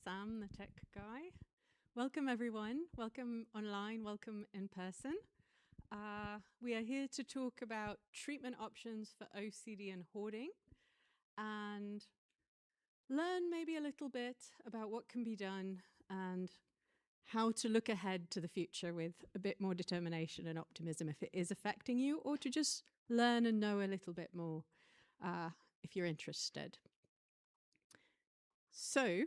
Sam, the tech guy. Welcome, everyone. Welcome online, welcome in person. We are here to talk about treatment options for OCD and hoarding and learn maybe a little bit about what can be done and how to look ahead to the future with a bit more determination and optimism if it is affecting you, or to just learn and know a little bit more if you're interested. So,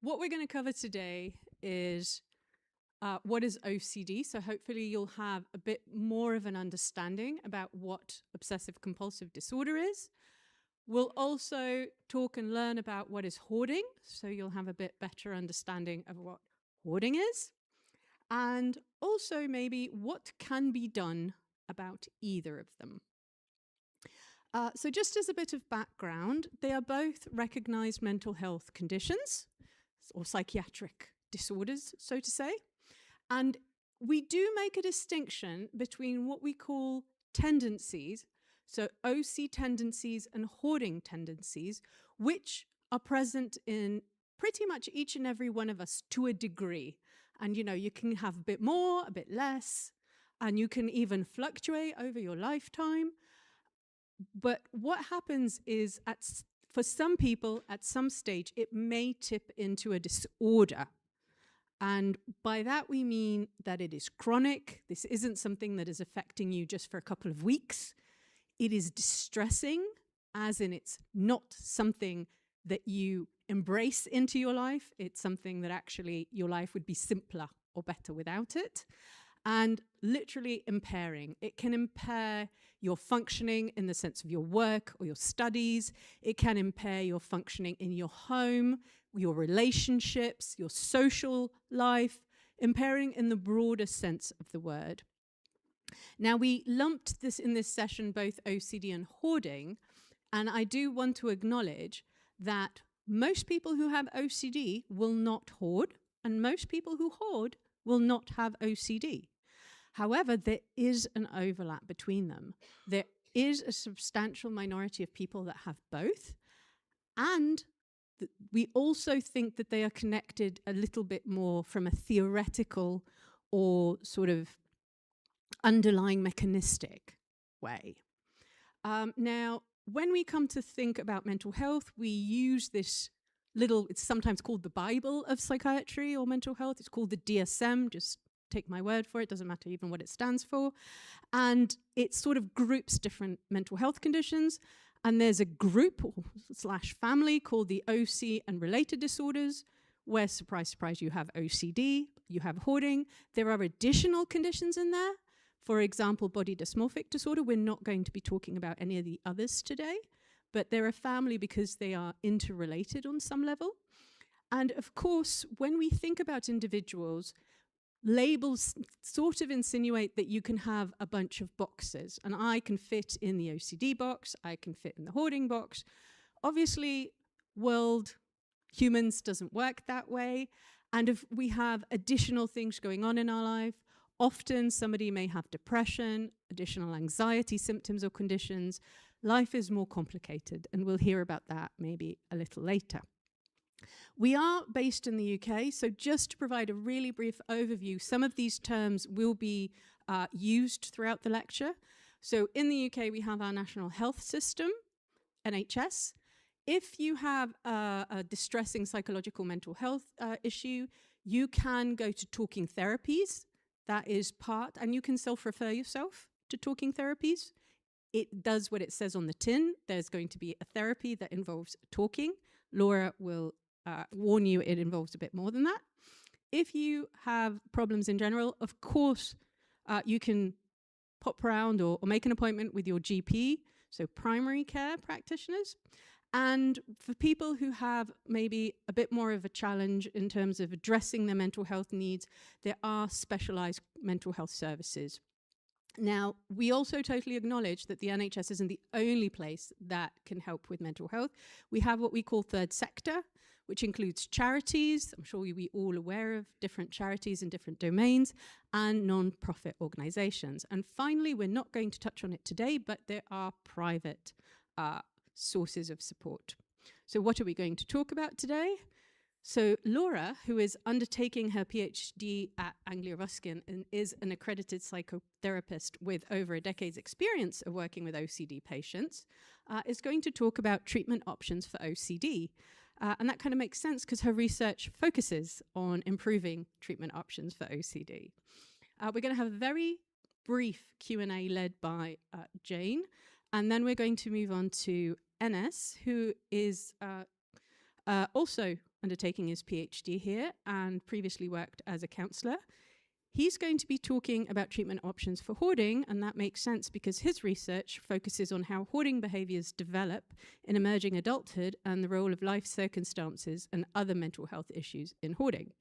what we're going to cover today is what is OCD. So hopefully you'll have a bit more of an understanding about what obsessive compulsive disorder is. We'll also talk and learn about what is hoarding. So you'll have a bit better understanding of what hoarding is. And also maybe what can be done about either of them. So just as a bit of background, they are both recognized mental health conditions or psychiatric disorders, so to say. And we do make a distinction between what we call tendencies, so OC tendencies and hoarding tendencies, which are present in pretty much each and every one of us to a degree. And, you know, you can have a bit more, a bit less, and you can even fluctuate over your lifetime. But what happens is, for some people, at some stage, it may tip into a disorder. And by that, we mean that it is chronic. This isn't something that is affecting you just for a couple of weeks. It is distressing, as in it's not something that you embrace into your life. It's something that actually your life would be simpler or better without it. And literally impairing. It can impair your functioning in the sense of your work or your studies. It can impair your functioning in your home, your relationships, your social life, impairing in the broader sense of the word. Now, we lumped this in this session, both OCD and hoarding, and I do want to acknowledge that most people who have OCD will not hoard, and most people who hoard will not have OCD. However, there is an overlap between them. There is a substantial minority of people that have both, and we also think that they are connected a little bit more from a theoretical or sort of underlying mechanistic way. Now, when we come to think about mental health, we use this it's sometimes called the Bible of psychiatry or mental health. It's called the DSM, just take my word for it, doesn't matter even what it stands for. And it sort of groups different mental health conditions. And there's a group / family called the OC and related disorders, where, surprise, surprise, you have OCD, you have hoarding. There are additional conditions in there. For example, body dysmorphic disorder. We're not going to be talking about any of the others today, but they're a family because they are interrelated on some level. And of course, when we think about individuals, labels sort of insinuate that you can have a bunch of boxes, and I can fit in the OCD box, I can fit in the hoarding box. Obviously, humans doesn't work that way, and if we have additional things going on in our life, often somebody may have depression, additional anxiety symptoms or conditions. Life is more complicated, and we'll hear about that maybe a little later. We are based in the UK, so just to provide a really brief overview, some of these terms will be used throughout the lecture. So in the UK, we have our national health system, NHS. If you have a distressing psychological mental health issue, you can go to talking therapies. That is part, and you can self-refer yourself to talking therapies. It does what it says on the tin. There's going to be a therapy that involves talking. Laura will warn you it involves a bit more than that. If you have problems in general, of course, you can pop around or make an appointment with your GP, so primary care practitioners. And for people who have maybe a bit more of a challenge in terms of addressing their mental health needs, there are specialized mental health services. Now, we also totally acknowledge that the NHS isn't the only place that can help with mental health. We have what we call third sector, which includes charities. I'm sure we're all aware of different charities in different domains, and non-profit organizations. And finally, we're not going to touch on it today, but there are private sources of support. So what are we going to talk about today? So Laura, who is undertaking her PhD at Anglia Ruskin and is an accredited psychotherapist with over a decade's experience of working with OCD patients, is going to talk about treatment options for OCD. And that kind of makes sense because her research focuses on improving treatment options for OCD. We're going to have a very brief Q&A led by Jane, and then we're going to move on to Enes, who is also undertaking his PhD here and previously worked as a counsellor. He's going to be talking about treatment options for hoarding, and that makes sense because his research focuses on how hoarding behaviours develop in emerging adulthood and the role of life circumstances and other mental health issues in hoarding.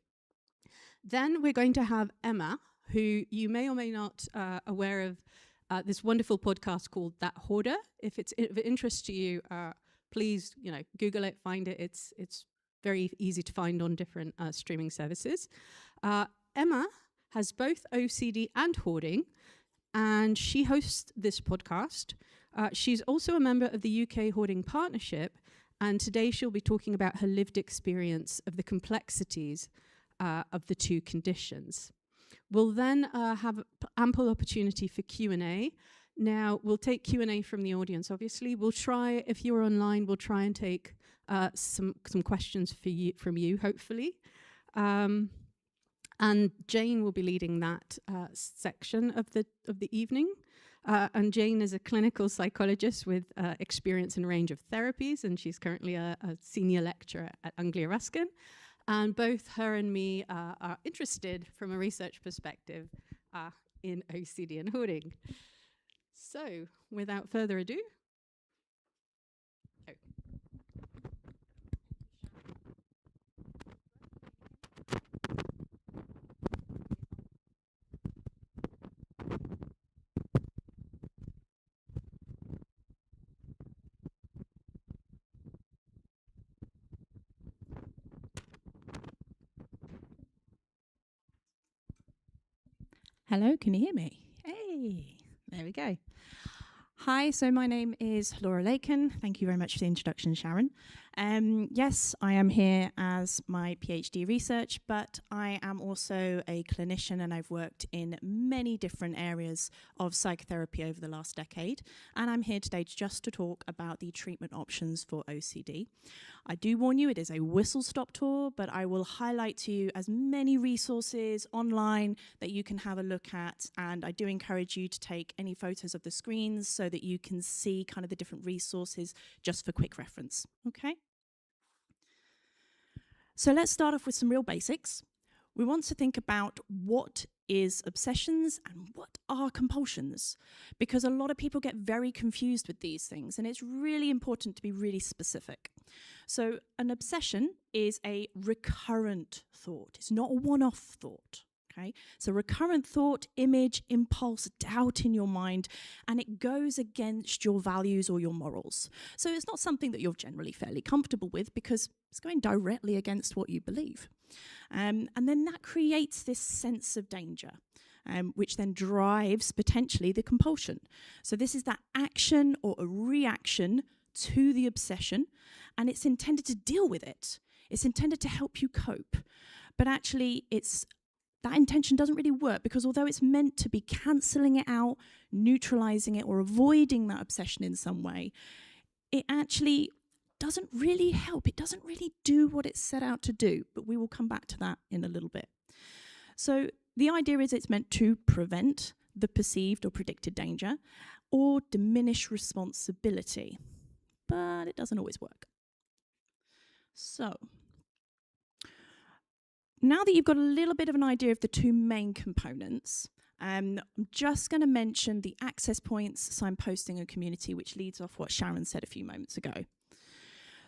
Then we're going to have Emma, who you may or may not aware of this wonderful podcast called That Hoarder. If it's of interest to you, please, Google it, find it. It's very easy to find on different streaming services. Emma has both OCD and hoarding, and she hosts this podcast. She's also a member of the UK Hoarding Partnership, and today she'll be talking about her lived experience of the complexities of the two conditions. We'll then have ample opportunity for Q&A. Now, we'll take Q&A from the audience, obviously. We'll try, if you're online, we'll try and take some questions from you, hopefully. And Jane will be leading that section of the evening. And Jane is a clinical psychologist with experience in a range of therapies, and she's currently a senior lecturer at Anglia Ruskin. And both her and me are interested from a research perspective in OCD and hoarding. So, without further ado. Hello, can you hear me? Hey, there we go. Hi, so my name is Laura Laken. Thank you very much for the introduction, Sharon. Yes, I am here as my PhD research, but I am also a clinician and I've worked in many different areas of psychotherapy over the last decade. And I'm here today just to talk about the treatment options for OCD. I do warn you, it is a whistle-stop tour, but I will highlight to you as many resources online that you can have a look at. And I do encourage you to take any photos of the screens so that you can see kind of the different resources just for quick reference. Okay? So let's start off with some real basics. We want to think about what is obsessions and what are compulsions, because a lot of people get very confused with these things, and it's really important to be really specific. So an obsession is a recurrent thought. It's not a one-off thought. Okay? So recurrent thought, image, impulse, doubt in your mind, and it goes against your values or your morals. So it's not something that you're generally fairly comfortable with because it's going directly against what you believe. And then that creates this sense of danger, which then drives potentially the compulsion. So this is that action or a reaction to the obsession, and it's intended to deal with it. It's intended to help you cope. But actually, that intention doesn't really work because although it's meant to be cancelling it out, neutralising it, or avoiding that obsession in some way, it actually doesn't really help. It doesn't really do what it's set out to do, but we will come back to that in a little bit. So the idea is it's meant to prevent the perceived or predicted danger or diminish responsibility, but it doesn't always work. So now that you've got a little bit of an idea of the two main components, I'm just going to mention the access points, signposting, and community, which leads off what Sharon said a few moments ago.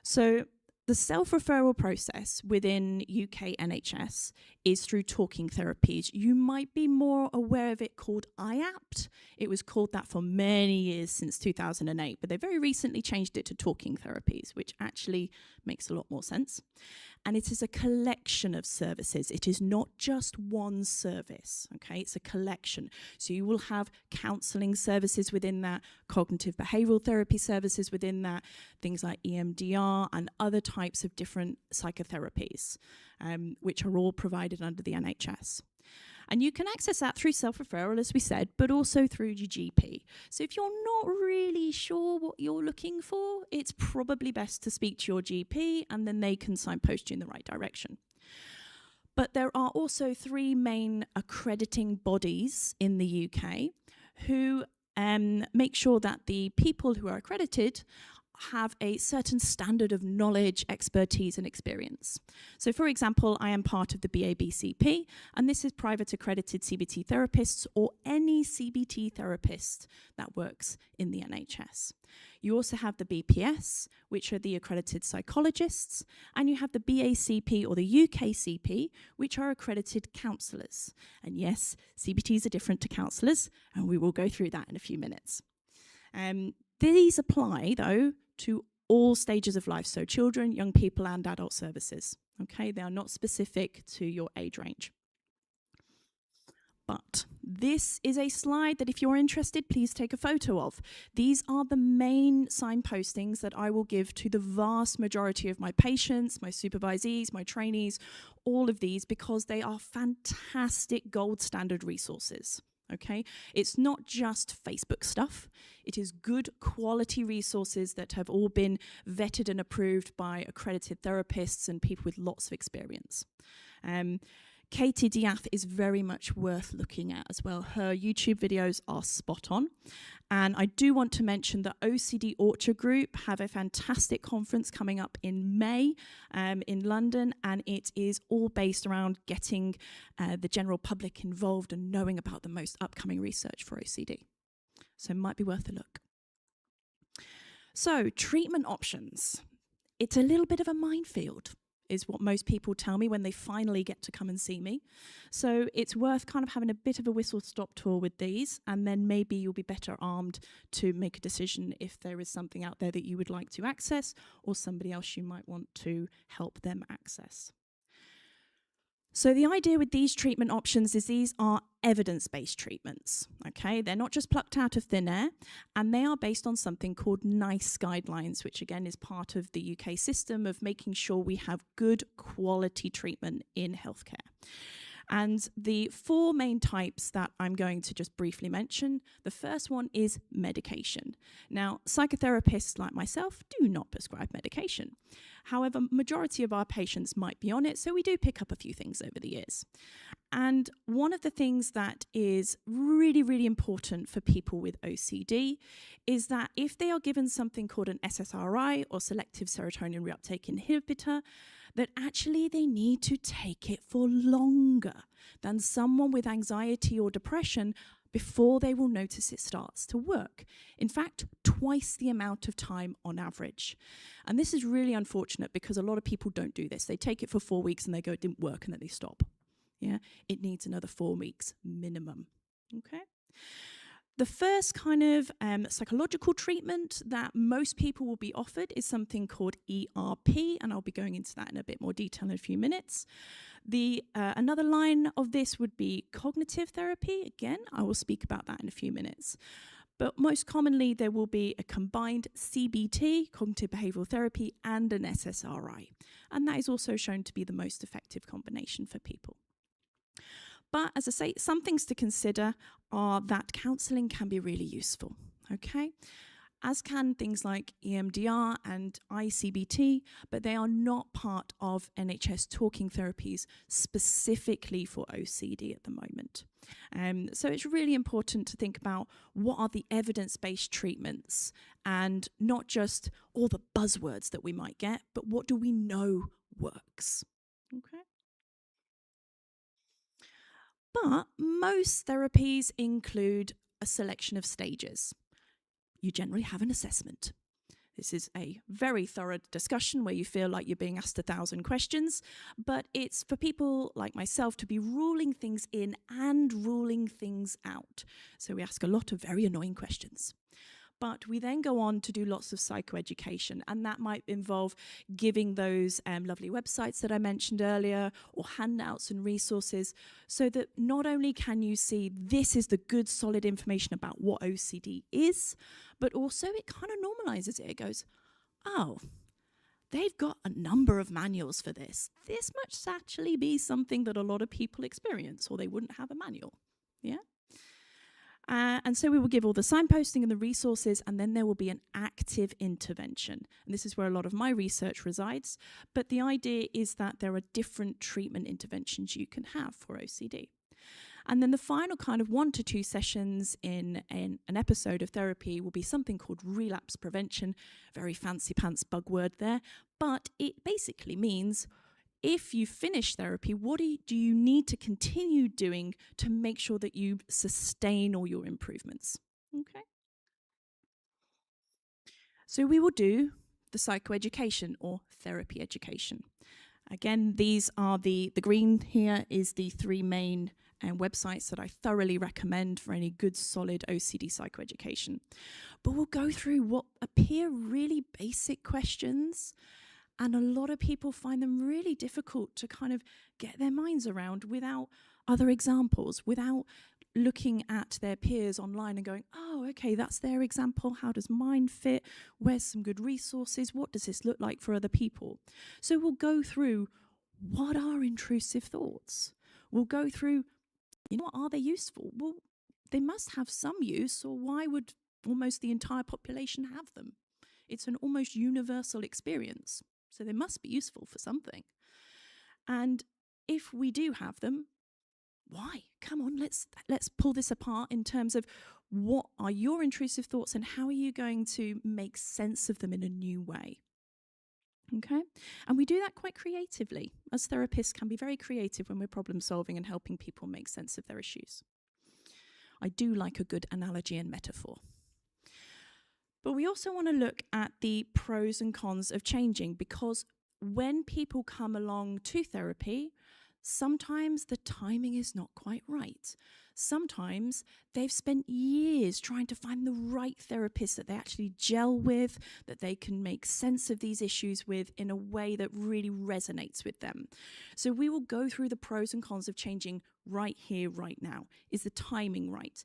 So the self-referral process within UK NHS is through talking therapies. You might be more aware of it called IAPT. It was called that for many years since 2008, but they very recently changed it to talking therapies, which actually makes a lot more sense. and it is a collection of services. It is not just one service, okay? It's a collection. So you will have counselling services within that, cognitive behavioural therapy services within that, things like EMDR and other types of different psychotherapies, which are all provided under the NHS. And you can access that through self-referral, as we said, but also through your GP. So if you're not really sure what you're looking for, it's probably best to speak to your GP, and then they can signpost you in the right direction. But there are also 3 main accrediting bodies in the UK who make sure that the people who are accredited have a certain standard of knowledge, expertise and experience. So for example, I am part of the BABCP, and this is private accredited CBT therapists or any CBT therapist that works in the NHS. You also have the BPS, which are the accredited psychologists, and you have the BACP or the UKCP, which are accredited counsellors. And yes, CBTs are different to counsellors, and we will go through that in a few minutes. These apply, though, to all stages of life, so children, young people and adult services. Okay, they are not specific to your age range. But this is a slide that if you're interested, please take a photo of. These are the main signpostings that I will give to the vast majority of my patients, my supervisees, my trainees, all of these, because they are fantastic gold standard resources. Okay, it's not just Facebook stuff. It is good quality resources that have all been vetted and approved by accredited therapists and people with lots of experience. Katie Diath is very much worth looking at as well. Her YouTube videos are spot on. And I do want to mention that OCD Orchard Group have a fantastic conference coming up in May in London, and it is all based around getting the general public involved and knowing about the most upcoming research for OCD. So it might be worth a look. So treatment options. It's a little bit of a minefield, is what most people tell me when they finally get to come and see me. So it's worth kind of having a bit of a whistle-stop tour with these, and then maybe you'll be better armed to make a decision if there is something out there that you would like to access or somebody else you might want to help them access. So the idea with these treatment options is these are evidence-based treatments, okay? They're not just plucked out of thin air, and they are based on something called NICE guidelines, which again is part of the UK system of making sure we have good quality treatment in healthcare. And the 4 main types that I'm going to just briefly mention, the first one is medication. Now, psychotherapists like myself do not prescribe medication. However, majority of our patients might be on it, so we do pick up a few things over the years. And one of the things that is really, really important for people with OCD is that if they are given something called an SSRI or selective serotonin reuptake inhibitor, that actually they need to take it for longer than someone with anxiety or depression before they will notice it starts to work. In fact, twice the amount of time on average. And this is really unfortunate because a lot of people don't do this. They take it for 4 weeks and they go, it didn't work, and then they stop. Yeah, it needs another 4 weeks minimum. Okay. The first kind of psychological treatment that most people will be offered is something called ERP, and I'll be going into that in a bit more detail in a few minutes. Another line of this would be cognitive therapy. Again, I will speak about that in a few minutes. But most commonly, there will be a combined CBT, cognitive behavioural therapy, and an SSRI. And that is also shown to be the most effective combination for people. But as I say, some things to consider are that counselling can be really useful, okay? As can things like EMDR and ICBT, but they are not part of NHS talking therapies specifically for OCD at the moment. So it's really important to think about what are the evidence-based treatments and not just all the buzzwords that we might get, but what do we know works, okay? But most therapies include a selection of stages. You generally have an assessment. This is a very thorough discussion where you feel like you're being asked 1,000 questions, but it's for people like myself to be ruling things in and ruling things out. So we ask a lot of very annoying questions. But we then go on to do lots of psychoeducation, and that might involve giving those lovely websites that I mentioned earlier, or handouts and resources, so that not only can you see this is the good solid information about what OCD is, but also it kind of normalizes it. It goes, oh, they've got a number of manuals for this. This must actually be something that a lot of people experience, or they wouldn't have a manual. Yeah? And so we will give all the signposting and the resources, and then there will be an active intervention. And this is where a lot of my research resides. But the idea is that there are different treatment interventions you can have for OCD. And then the final kind of 1 to 2 sessions in an episode of therapy will be something called relapse prevention. Very fancy pants buzzword there. But it basically means, if you finish therapy, what do you need to continue doing to make sure that you sustain all your improvements? Okay. So we will do the psychoeducation or therapy education. Again, these are the green here is the 3 main websites that I thoroughly recommend for any good solid OCD psychoeducation. But we'll go through what appear really basic questions, and a lot of people find them really difficult to kind of get their minds around without other examples, without looking at their peers online and going, oh, okay, that's their example. How does mine fit? Where's some good resources? What does this look like for other people? So we'll go through, what are intrusive thoughts? We'll go through, are they useful? Well, they must have some use, or why would almost the entire population have them? It's an almost universal experience. So they must be useful for something. And if we do have them, why? Come on, let's pull this apart in terms of what are your intrusive thoughts and how are you going to make sense of them in a new way? Okay? And we do that quite creatively. As therapists can be very creative when we're problem solving and helping people make sense of their issues. I do like a good analogy and metaphor. But we also want to look at the pros and cons of changing, because when people come along to therapy, sometimes the timing is not quite right. Sometimes they've spent years trying to find the right therapist that they actually gel with, that they can make sense of these issues with in a way that really resonates with them. So we will go through the pros and cons of changing right here, right now. Is the timing right?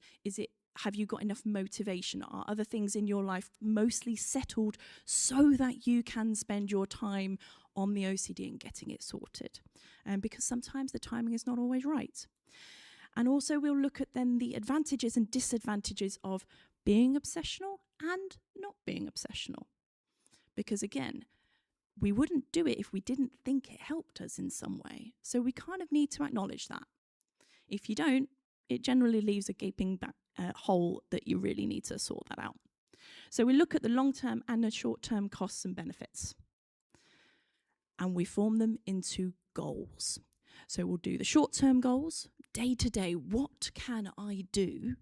Have you got enough motivation? Are other things in your life mostly settled so that you can spend your time on the OCD and getting it sorted? Because sometimes the timing is not always right. And also we'll look at then the advantages and disadvantages of being obsessional and not being obsessional. Because again, we wouldn't do it if we didn't think it helped us in some way. So we kind of need to acknowledge that. If you don't, it generally leaves a gaping hole that you really need to sort that out. So we look at the long-term and the short-term costs and benefits. And we form them into goals. So we'll do the short-term goals, day-to-day. What can I do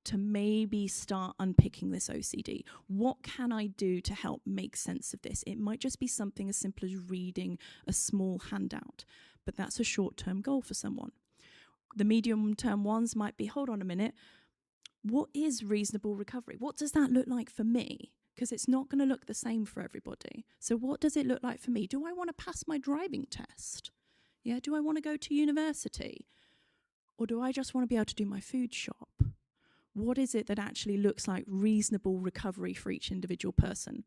to maybe start unpicking this OCD? What can I do to help make sense of this? It might just be something as simple as reading a small handout, but that's a short-term goal for someone. The medium-term ones might be, hold on a minute, what is reasonable recovery? What does that look like for me? Because it's not going to look the same for everybody. So what does it look like for me? Do I want to pass my driving test? Yeah, do I want to go to university? Or do I just want to be able to do my food shop? What is it that actually looks like reasonable recovery for each individual person?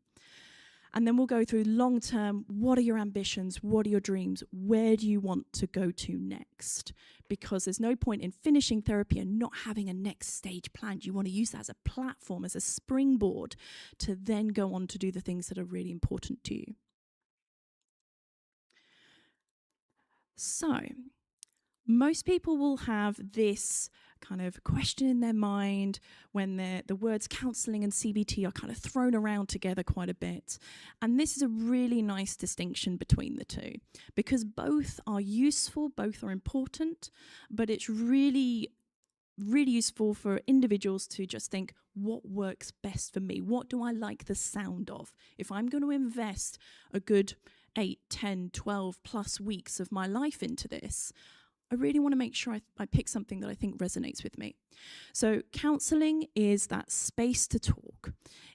And then we'll go through long term, what are your ambitions? What are your dreams? Where do you want to go to next? Because there's no point in finishing therapy and not having a next stage planned. You want to use that as a platform, as a springboard to then go on to do the things that are really important to you. So, most people will have this kind of question in their mind when the words counselling and CBT are kind of thrown around together quite a bit. And this is a really nice distinction between the two, because both are useful, both are important, but it's really useful for individuals to just think, what works best for me? What do I like the sound of? If I'm going to invest a good 8, 10, 12 plus weeks of my life into this, I really want to make sure I pick something that I think resonates with me. So counselling is that space to talk.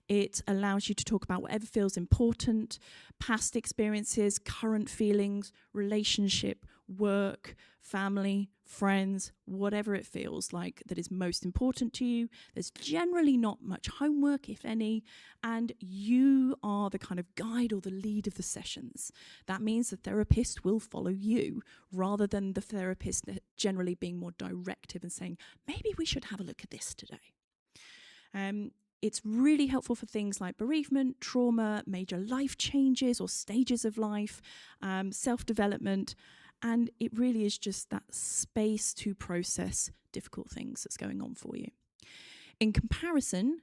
It allows you to talk about whatever feels important, past experiences, current feelings, relationship, work, family, friends, whatever it feels like that is most important to you. There's generally not much homework, if any, and you are the kind of guide or the lead of the sessions. That means the therapist will follow you rather than the therapist generally being more directive and saying, maybe we should have a look at this today. It's really helpful for things like bereavement, trauma, major life changes or stages of life, self-development, and it really is just that space to process difficult things that's going on for you. In comparison,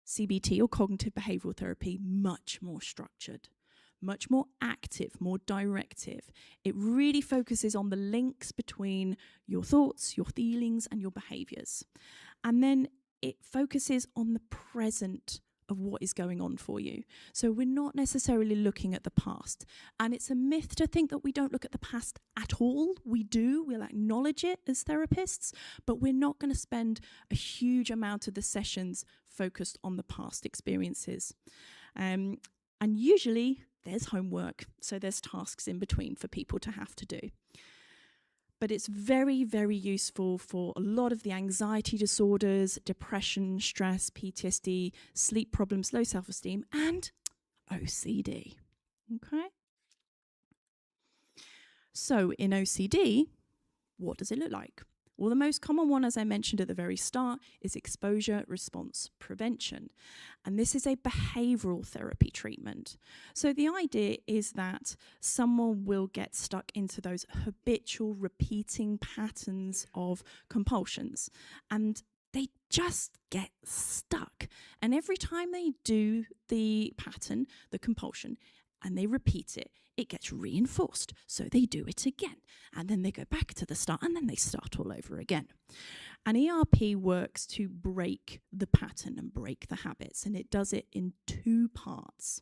CBT or cognitive behavioural therapy, much more structured, much more active, more directive. It really focuses on the links between your thoughts, your feelings, and your behaviours. And then it focuses on the present of what is going on for you. So we're not necessarily looking at the past. And it's a myth to think that we don't look at the past at all. We do. We'll acknowledge it as therapists, but we're not going to spend a huge amount of the sessions focused on the past experiences. And usually there's homework, so there's tasks in between for people to have to do. But it's very, very useful for a lot of the anxiety disorders, depression, stress, PTSD, sleep problems, low self-esteem, and OCD. Okay? So in OCD, what does it look like? Well, the most common one, as I mentioned at the very start, is exposure response prevention. And this is a behavioural therapy treatment. So the idea is that someone will get stuck into those habitual repeating patterns of compulsions. And they just get stuck. And every time they do the pattern, the compulsion, and they repeat it, it gets reinforced. So they do it again. And then they go back to the start, and then they start all over again. And ERP works to break the pattern and break the habits, and it does it in 2 parts.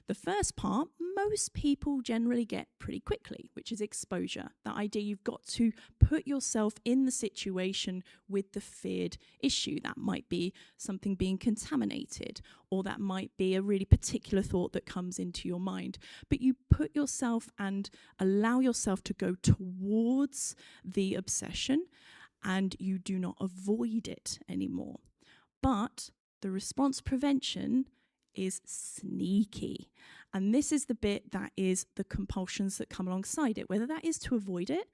The first part, most people generally get pretty quickly, which is exposure. The idea you've got to put yourself in the situation with the feared issue. That might be something being contaminated, or that might be a really particular thought that comes into your mind. But you put yourself and allow yourself to go towards the obsession, and you do not avoid it anymore. But the response prevention is sneaky. And this is the bit that is the compulsions that come alongside it, whether that is to avoid it,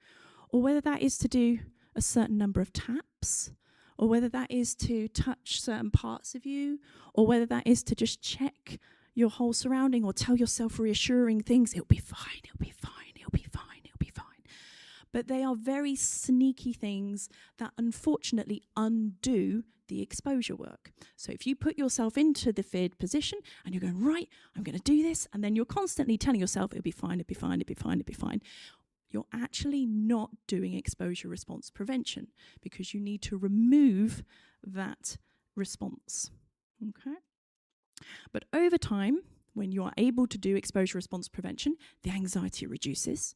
or whether that is to do a certain number of taps, or whether that is to touch certain parts of you, or whether that is to just check your whole surrounding or tell yourself reassuring things. It'll be fine, it'll be fine, it'll be fine, it'll be fine. But they are very sneaky things that unfortunately undo the exposure work. So if you put yourself into the feared position and you're going, right, I'm going to do this, and then you're constantly telling yourself it'll be fine, it'll be fine, it'll be fine, it'll be fine, you're actually not doing exposure response prevention, because you need to remove that response. Okay? But over time, when you are able to do exposure response prevention, the anxiety reduces.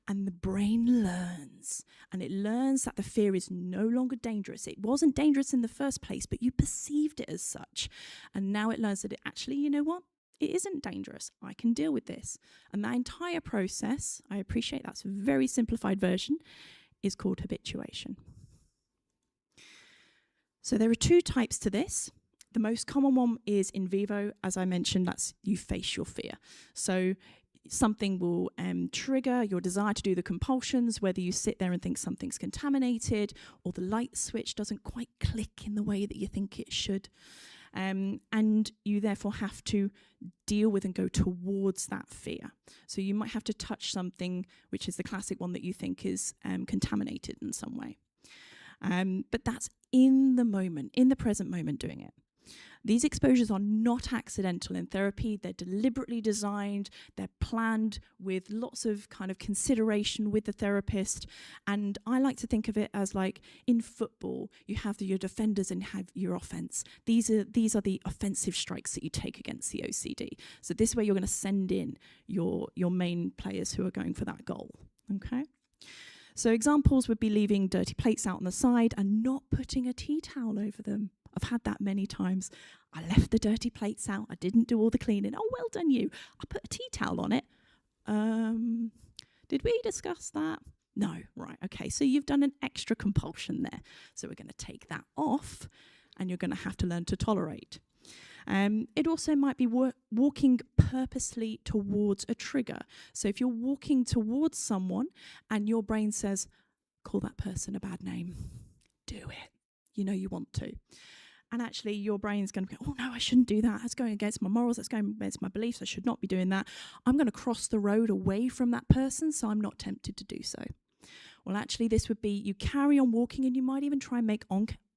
And the brain learns, and it learns that the fear is no longer dangerous. It wasn't dangerous in the first place, but you perceived it as such. And now it learns that it actually, you know what? It isn't dangerous. I can deal with this. And that entire process, I appreciate that's a very simplified version, is called habituation. So there are 2 types to this. The most common one is in vivo. As I mentioned, that's you face your fear. So something will trigger your desire to do the compulsions, whether you sit there and think something's contaminated, or the light switch doesn't quite click in the way that you think it should. And you therefore have to deal with and go towards that fear. So you might have to touch something, which is the classic one that you think is contaminated in some way. But that's in the moment, in the present moment doing it. These exposures are not accidental in therapy. They're deliberately designed. They're planned with lots of kind of consideration with the therapist. And I like to think of it as like in football, you have your defenders and have your offense. These are the offensive strikes that you take against the OCD. So this way you're going to send in your main players who are going for that goal. Okay? So examples would be leaving dirty plates out on the side and not putting a tea towel over them. I've had that many times. I left the dirty plates out. I didn't do all the cleaning. Oh, well done you. I put a tea towel on it. Did we discuss that? No. Right. Okay. So you've done an extra compulsion there. So we're going to take that off and you're going to have to learn to tolerate. It also might be walking purposely towards a trigger. So if you're walking towards someone and your brain says, call that person a bad name, do it. You know you want to. And actually your brain's going to go, oh no, I shouldn't do that. That's going against my morals. That's going against my beliefs. I should not be doing that. I'm going to cross the road away from that person, so I'm not tempted to do so. Well, actually this would be you carry on walking and you might even try and make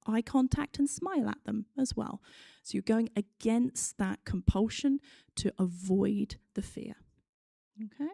eye contact and smile at them as well. So you're going against that compulsion to avoid the fear. Okay.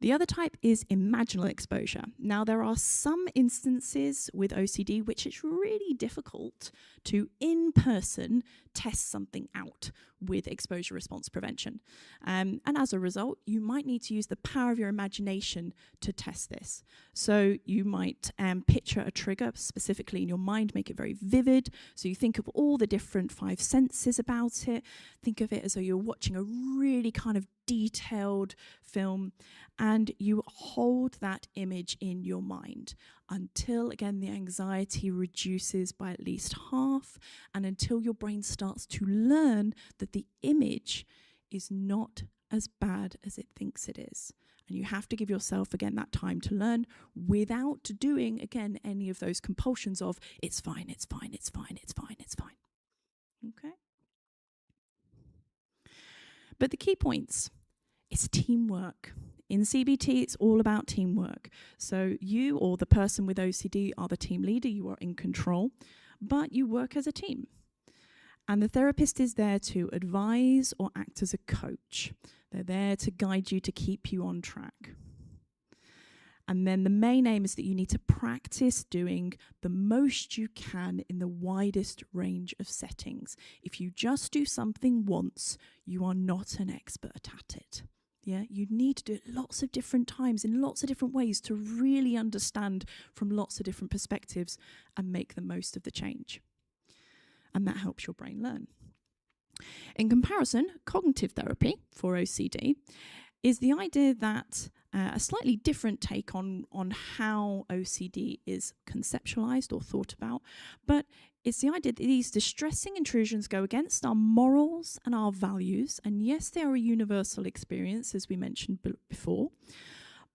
The other type is imaginal exposure. Now, there are some instances with OCD which it's really difficult to, in person, test something out with exposure response prevention. And as a result, you might need to use the power of your imagination to test this. So you might picture a trigger specifically in your mind, make it very vivid. So you think of all the different 5 senses about it. Think of it as though you're watching a really kind of detailed film, and you hold that image in your mind until, again, the anxiety reduces by at least half, and until your brain starts to learn that the image is not as bad as it thinks it is. And you have to give yourself, again, that time to learn without doing, again, any of those compulsions of it's fine, it's fine, it's fine, it's fine, it's fine. Okay? But the key points, it's teamwork. In CBT, it's all about teamwork. So you or the person with OCD are the team leader, you are in control, but you work as a team. And the therapist is there to advise or act as a coach. They're there to guide you, to keep you on track. And then the main aim is that you need to practice doing the most you can in the widest range of settings. If you just do something once, you are not an expert at it. Yeah, you need to do it lots of different times in lots of different ways to really understand from lots of different perspectives and make the most of the change. And that helps your brain learn. In comparison, cognitive therapy for OCD is the idea that a slightly different take on how OCD is conceptualized or thought about, but it's the idea that these distressing intrusions go against our morals and our values, and yes, they are a universal experience, as we mentioned before,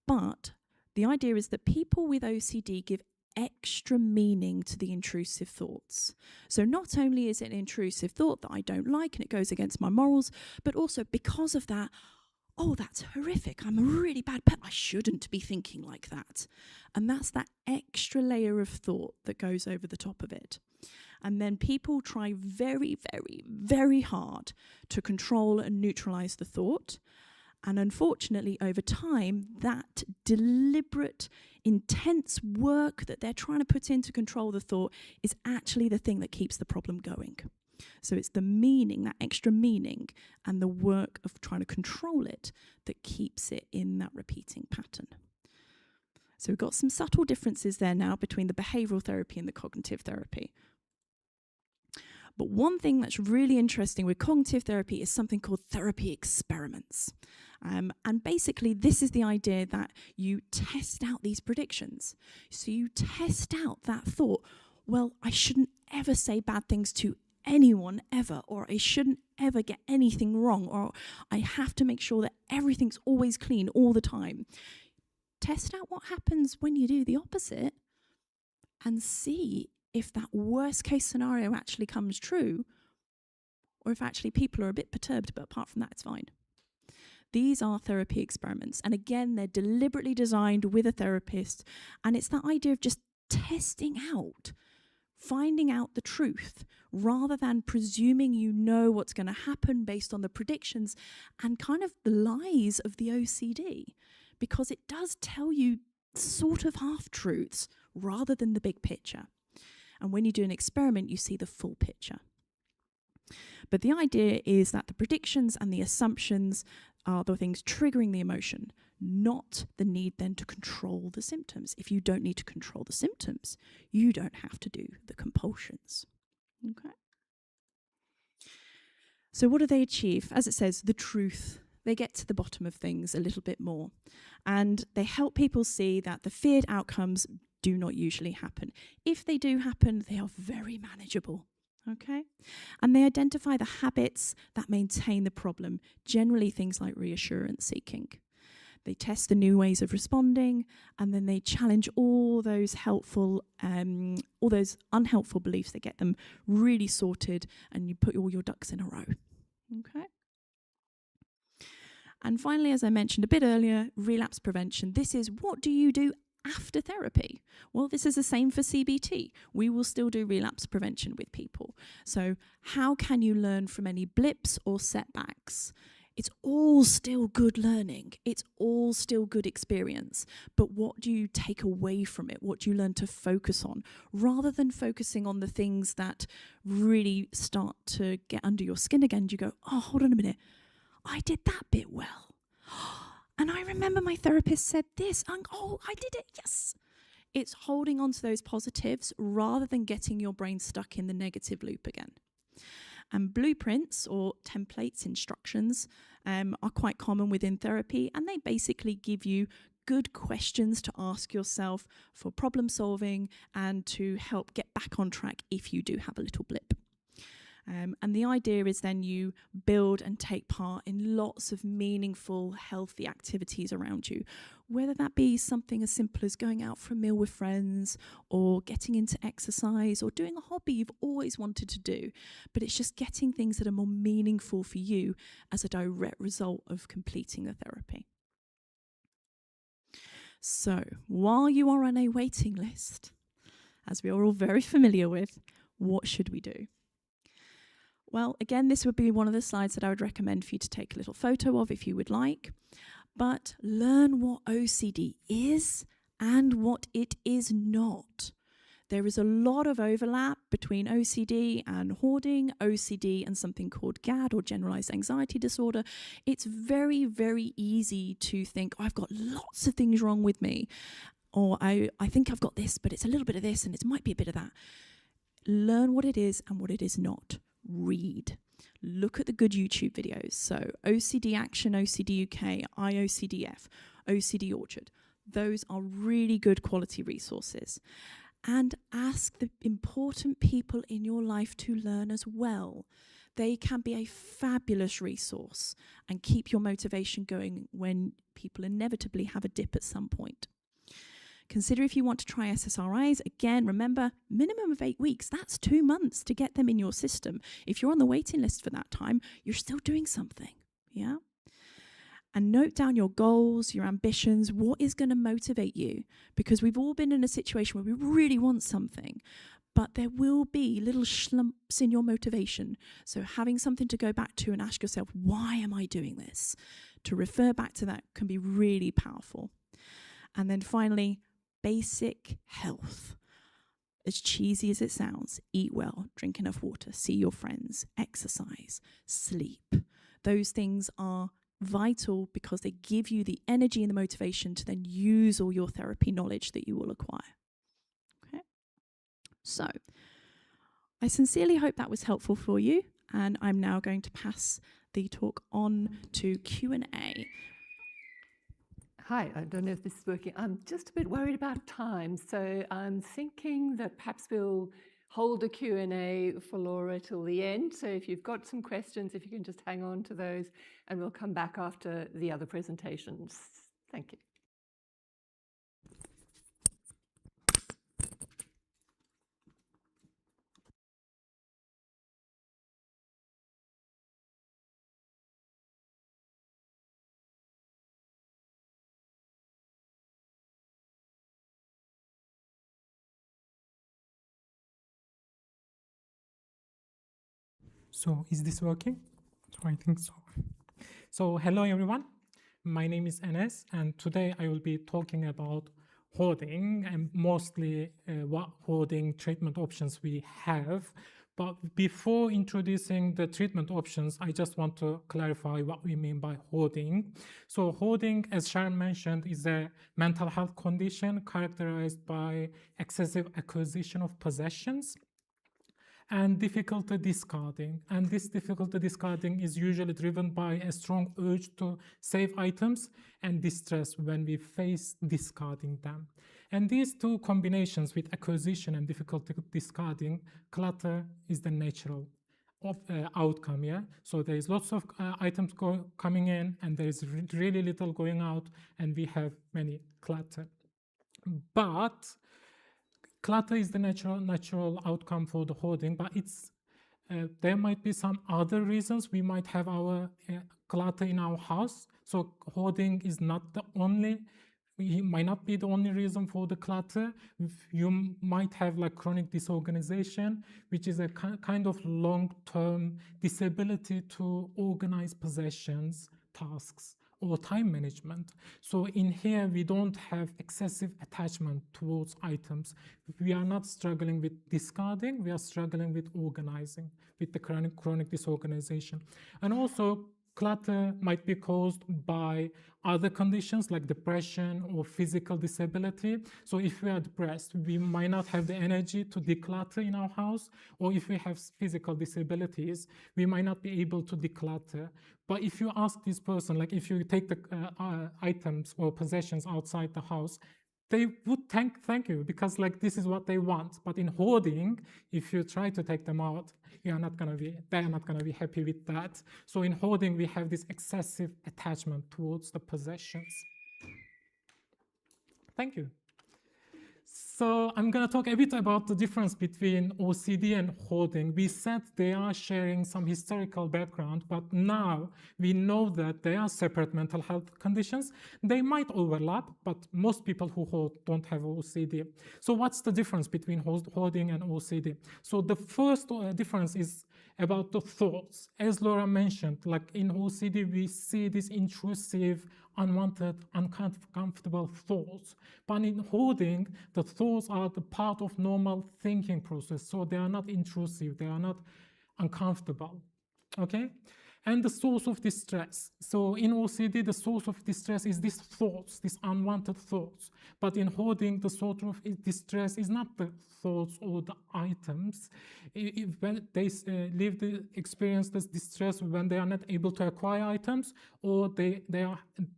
but the idea is that people with OCD give extra meaning to the intrusive thoughts. So not only is it an intrusive thought that I don't like and it goes against my morals, but also because of that, oh, that's horrific. I'm a really bad pet. I shouldn't be thinking like that. And that's that extra layer of thought that goes over the top of it. And then people try very, very, very hard to control and neutralize the thought. And unfortunately, over time, that deliberate, intense work that they're trying to put in to control the thought is actually the thing that keeps the problem going. So it's the meaning, that extra meaning, and the work of trying to control it that keeps it in that repeating pattern. So we've got some subtle differences there now between the behavioural therapy and the cognitive therapy. But one thing that's really interesting with cognitive therapy is something called therapy experiments. And basically, this is the idea that you test out these predictions. So you test out that thought, well, I shouldn't ever say bad things to anyone ever, or I shouldn't ever get anything wrong, or I have to make sure that everything's always clean all the time. Test out what happens when you do the opposite and see if that worst case scenario actually comes true, or if actually people are a bit perturbed, but apart from that, it's fine. These are therapy experiments. And again, they're deliberately designed with a therapist. And it's that idea of just testing out, finding out the truth, rather than presuming you know what's going to happen based on the predictions and kind of the lies of the OCD. Because it does tell you sort of half-truths rather than the big picture. And when you do an experiment, you see the full picture. But the idea is that the predictions and the assumptions are the things triggering the emotion, not the need then to control the symptoms. If you don't need to control the symptoms, you don't have to do the compulsions. Okay. So what do they achieve? As it says, the truth. They get to the bottom of things a little bit more. And they help people see that the feared outcomes do not usually happen. If they do happen, they are very manageable. Okay? And they identify the habits that maintain the problem, generally things like reassurance seeking. They test the new ways of responding, and then they challenge all those unhelpful beliefs. They get them really sorted, and you put all your ducks in a row. Okay. And finally, as I mentioned a bit earlier, relapse prevention. This is, what do you do after therapy? Well, this is the same for CBT. We will still do relapse prevention with people. So how can you learn from any blips or setbacks? It's all still good learning. It's all still good experience. But what do you take away from it? What do you learn to focus on? Rather than focusing on the things that really start to get under your skin again, you go, oh, hold on a minute. I did that bit well. And I remember my therapist said this. Oh, I did it. Yes. It's holding on to those positives rather than getting your brain stuck in the negative loop again. And blueprints or templates, instructions, are quite common within therapy, and they basically give you good questions to ask yourself for problem solving and to help get back on track if you do have a little blip. And the idea is then you build and take part in lots of meaningful, healthy activities around you, whether that be something as simple as going out for a meal with friends or getting into exercise or doing a hobby you've always wanted to do. But it's just getting things that are more meaningful for you as a direct result of completing the therapy. So while you are on a waiting list, as we are all very familiar with, what should we do? Well, again, this would be one of the slides that I would recommend for you to take a little photo of if you would like. But learn what OCD is and what it is not. There is a lot of overlap between OCD and hoarding, OCD and something called GAD or generalized anxiety disorder. It's very, very easy to think, oh, I've got lots of things wrong with me. Or I think I've got this, but it's a little bit of this and it might be a bit of that. Learn what it is and what it is not. Read. Look at the good YouTube videos. So OCD Action, OCD UK, IOCDF, OCD Orchard. Those are really good quality resources. And ask the important people in your life to learn as well. They can be a fabulous resource and keep your motivation going when people inevitably have a dip at some point. Consider if you want to try SSRIs. Again, remember, minimum of 8 weeks. That's 2 months to get them in your system. If you're on the waiting list for that time, you're still doing something. Yeah? And note down your goals, your ambitions, what is going to motivate you. Because we've all been in a situation where we really want something, but there will be little slumps in your motivation. So having something to go back to and ask yourself, why am I doing this? To refer back to that can be really powerful. And then finally, basic health. As cheesy as it sounds, eat well, drink enough water, see your friends, exercise, sleep. Those things are vital because they give you the energy and the motivation to then use all your therapy knowledge that you will acquire. Okay? So, I sincerely hope that was helpful for you, and I'm now going to pass the talk on to Q&A. Hi, I don't know if this is working. I'm just a bit worried about time, so I'm thinking that perhaps we'll hold a Q&A for Laura till the end. So if you've got some questions, if you can just hang on to those, and we'll come back after the other presentations. Thank you. So is this working? So I think so. So hello everyone, my name is Enes, and today I will be talking about hoarding and mostly what hoarding treatment options we have, But before introducing the treatment options, I just want to clarify what we mean by hoarding. So hoarding, as Sharon mentioned, is a mental health condition characterized by excessive acquisition of possessions and difficulty discarding. And this difficulty discarding is usually driven by a strong urge to save items and distress when we face discarding them. And these two combinations with acquisition and difficulty discarding, clutter is the natural outcome, yeah? So there is lots of items coming in and there is really little going out and we have many clutter. But clutter is the natural outcome for the hoarding, but there might be some other reasons we might have our clutter in our house. So hoarding is not the only, it might not be the only reason for the clutter. You might have like chronic disorganization, which is a kind of long-term disability to organize possessions, tasks, or time management. So in here, we don't have excessive attachment towards items. We are not struggling with discarding, we are struggling with organizing, with the chronic disorganization. And also, clutter might be caused by other conditions like depression or physical disability. So if we are depressed, we might not have the energy to declutter in our house, or if we have physical disabilities, we might not be able to declutter. But if you ask this person, like if you take the items or possessions outside the house, they would thank you because like this is what they want. But in hoarding, if you try to take them out, they're not gonna be happy with that. So in hoarding, we have this excessive attachment towards the possessions. Thank you. So I'm going to talk a bit about the difference between OCD and hoarding. We said they are sharing some historical background, but now we know that they are separate mental health conditions. They might overlap, but most people who hoard don't have OCD. So what's the difference between hoarding and OCD? So the first difference is about the thoughts. As Laura mentioned, like in OCD, we see these intrusive, unwanted, uncomfortable thoughts. But in hoarding, the thoughts are the part of normal thinking process. So they are not intrusive, they are not uncomfortable, okay? And the source of distress. So in OCD, the source of distress is these thoughts, these unwanted thoughts. But in hoarding, the source of distress is not the thoughts or the items. When they experience this distress when they are not able to acquire items, or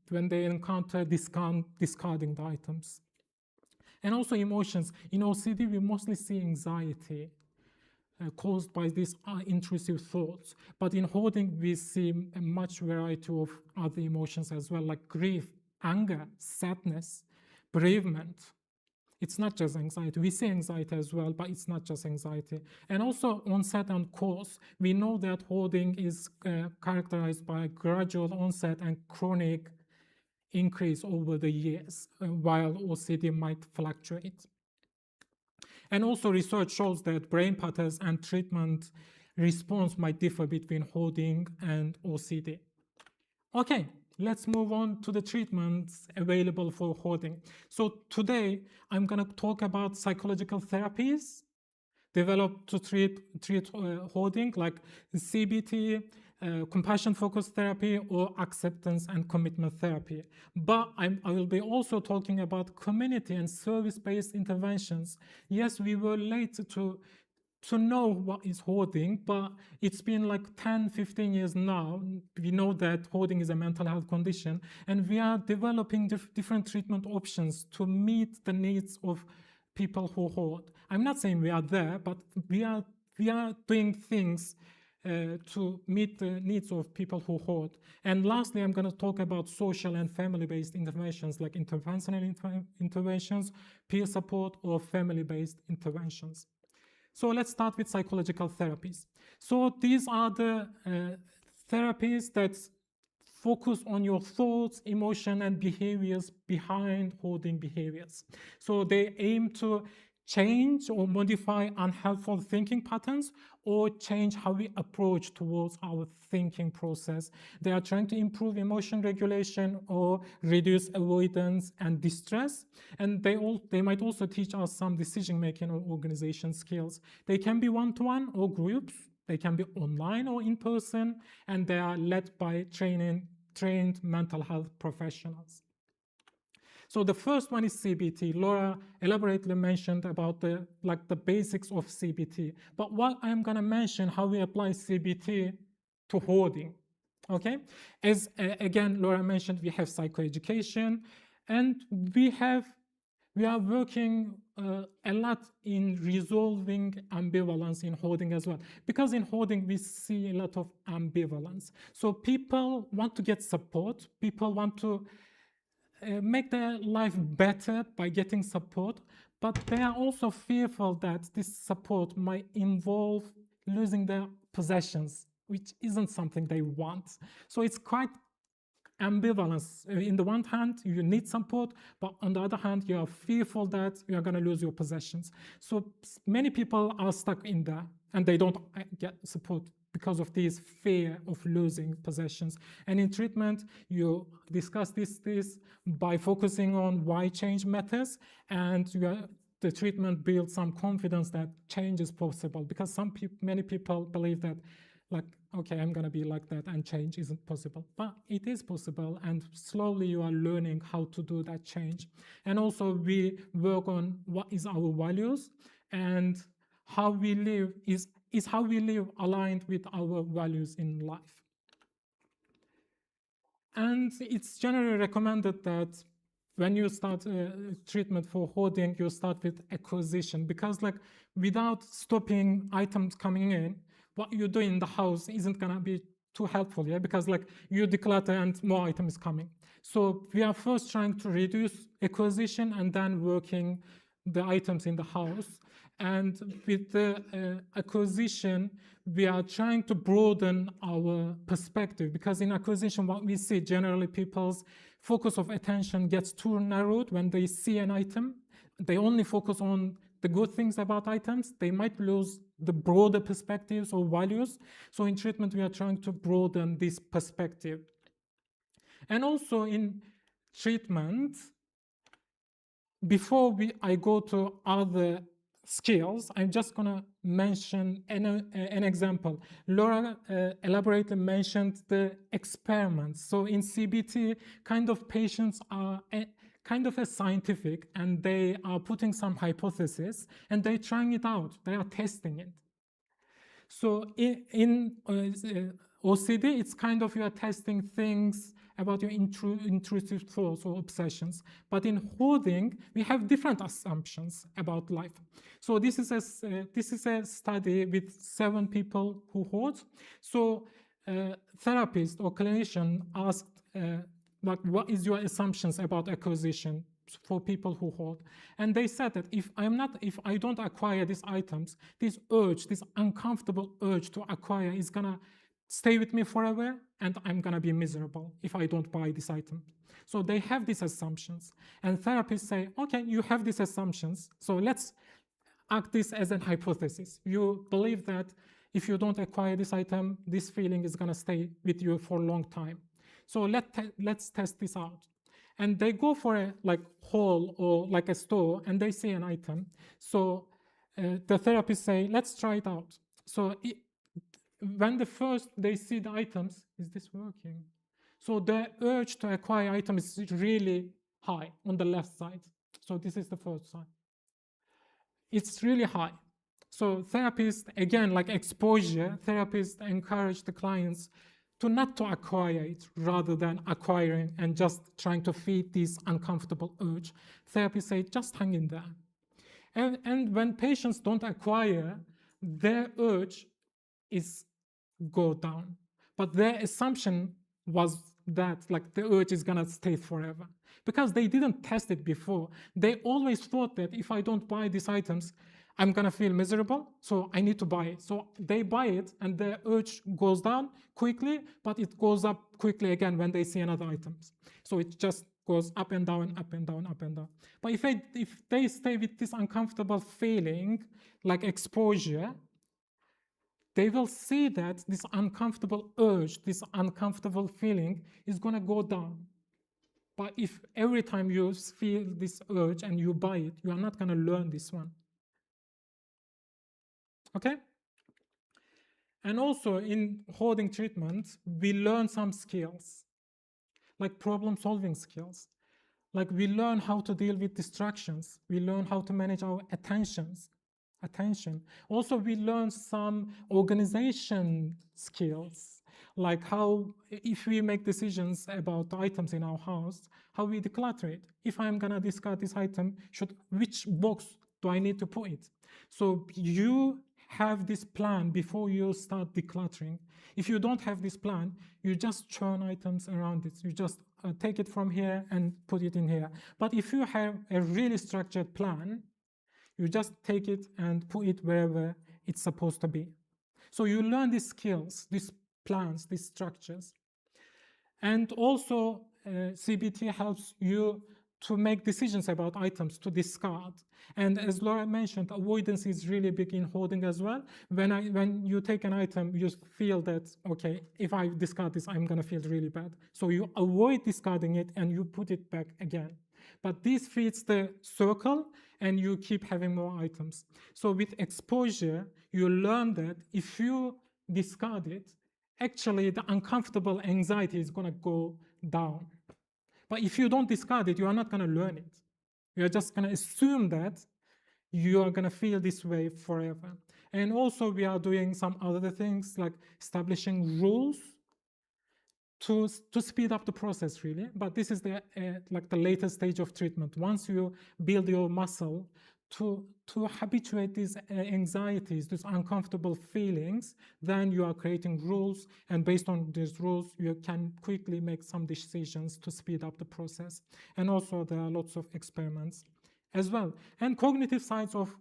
when they encounter discarding the items. And also emotions. In OCD, we mostly see anxiety caused by these intrusive thoughts. But in hoarding, we see a much variety of other emotions as well, like grief, anger, sadness, bereavement. It's not just anxiety. We see anxiety as well, but it's not just anxiety. And also onset and cause. We know that hoarding is characterized by gradual onset and chronic increase over the years, while OCD might fluctuate. And also research shows that brain patterns and treatment response might differ between hoarding and OCD. Okay, let's move on to the treatments available for hoarding. So today, I'm gonna talk about psychological therapies developed to treat hoarding, like CBT, compassion-focused therapy, or acceptance and commitment therapy. But I will be also talking about community and service-based interventions. Yes, we were late to know what is hoarding, but it's been like 10, 15 years now. We know that hoarding is a mental health condition, and we are developing different treatment options to meet the needs of people who hoard. I'm not saying we are there, but we are doing things to meet the needs of people who hoard. And lastly, I'm going to talk about social and family-based interventions like interventional interventions, peer support, or family-based interventions. So let's start with psychological therapies. So these are the therapies that focus on your thoughts, emotion, and behaviors behind hoarding behaviors. So they aim to change or modify unhelpful thinking patterns or change how we approach towards our thinking process. They are trying to improve emotion regulation or reduce avoidance and distress. And they might also teach us some decision-making or organization skills. They can be one-to-one or groups. They can be online or in person, and they are led by trained mental health professionals. So the first one is CBT. Laura elaborately mentioned about the basics of CBT. But what I'm going to mention how we apply CBT to hoarding. Okay, as again Laura mentioned, we have psychoeducation, and we are working a lot in resolving ambivalence in hoarding as well. Because in hoarding, we see a lot of ambivalence. So people want to get support. People want to make their life better by getting support. But they are also fearful that this support might involve losing their possessions, which isn't something they want. So it's quite ambivalence. In the one hand, you need support, but on the other hand, you are fearful that you are going to lose your possessions. So many people are stuck in that, and they don't get support because of this fear of losing possessions. And in treatment, you discuss this by focusing on why change matters, and the treatment builds some confidence that change is possible, because many people believe that, like, okay, I'm going to be like that and change isn't possible. But it is possible, and slowly you are learning how to do that change. And also we work on what is our values, and how we live is how we live aligned with our values in life. And it's generally recommended that when you start treatment for hoarding, you start with acquisition, because like without stopping items coming in, what you do in the house isn't gonna be too helpful, yeah? Because like you declutter and more items coming. So we are first trying to reduce acquisition and then working the items in the house. And with the acquisition, we are trying to broaden our perspective, because in acquisition, what we see generally, people's focus of attention gets too narrowed when they see an item. They only focus on the good things about items. They might lose the broader perspectives or values. So in treatment, we are trying to broaden this perspective. And also in treatment, before I go to other skills, I'm just going to mention an example. Laura elaborately mentioned the experiments. So in CBT, kind of patients are kind of a scientific, and they are putting some hypothesis and they're trying it out. They are testing it. So in OCD, it's kind of you are testing things about your intrusive thoughts or obsessions. But in hoarding, we have different assumptions about life. So this is a study with 7 people who hoard. So therapist or clinician asked, like, what is your assumptions about acquisition for people who hoard? And they said that if I don't acquire these items, this uncomfortable urge to acquire is gonna stay with me forever, and I'm gonna be miserable if I don't buy this item. So they have these assumptions, and therapists say, okay, you have these assumptions, so let's act this as an hypothesis. You believe that if you don't acquire this item, this feeling is gonna stay with you for a long time. So let's test this out. And they go for a hall or like a store, and they see an item. So the therapists say, let's try it out. So when they see the items, is this working? So the urge to acquire items is really high on the left side. So this is the first sign. It's really high. So therapists, again, like exposure, therapists encourage the clients not to acquire it rather than acquiring and just trying to feed this uncomfortable urge. Therapists say, just hang in there. And when patients don't acquire, their urge is go down. But their assumption was that the urge is gonna stay forever, because they didn't test it before. They always thought that if I don't buy these items, I'm gonna feel miserable, so I need to buy it. So they buy it, and their urge goes down quickly, but it goes up quickly again when they see another item. So it just goes up and down, up and down, up and down. But if they stay with this uncomfortable feeling, like exposure, they will see that this uncomfortable urge, this uncomfortable feeling is going to go down. But if every time you feel this urge and you buy it, you are not going to learn this one. Okay? And also in hoarding treatment, we learn some skills, like problem-solving skills. Like we learn how to deal with distractions. We learn how to manage our attention. Also, we learn some organization skills, like how, if we make decisions about the items in our house, how we declutter it. If I'm gonna discard this item, which box do I need to put it? So you have this plan before you start decluttering. If you don't have this plan, you just churn items around it. You just take it from here and put it in here. But if you have a really structured plan, you just take it and put it wherever it's supposed to be. So you learn these skills, these plans, these structures. And also CBT helps you to make decisions about items to discard. And as Laura mentioned, avoidance is really big in hoarding as well. When you take an item, you feel that, okay, if I discard this, I'm gonna feel really bad. So you avoid discarding it and you put it back again. But this feeds the circle and you keep having more items. So with exposure, you learn that if you discard it, actually the uncomfortable anxiety is gonna go down. But if you don't discard it, you are not going to learn it. You are just going to assume that you are going to feel this way forever. And also we are doing some other things like establishing rules to speed up the process, really. But this is the like the latest stage of treatment. Once you build your muscle to habituate these anxieties, these uncomfortable feelings, then you are creating rules, and based on these rules, you can quickly make some decisions to speed up the process. And also there are lots of experiments as well. And cognitive sides of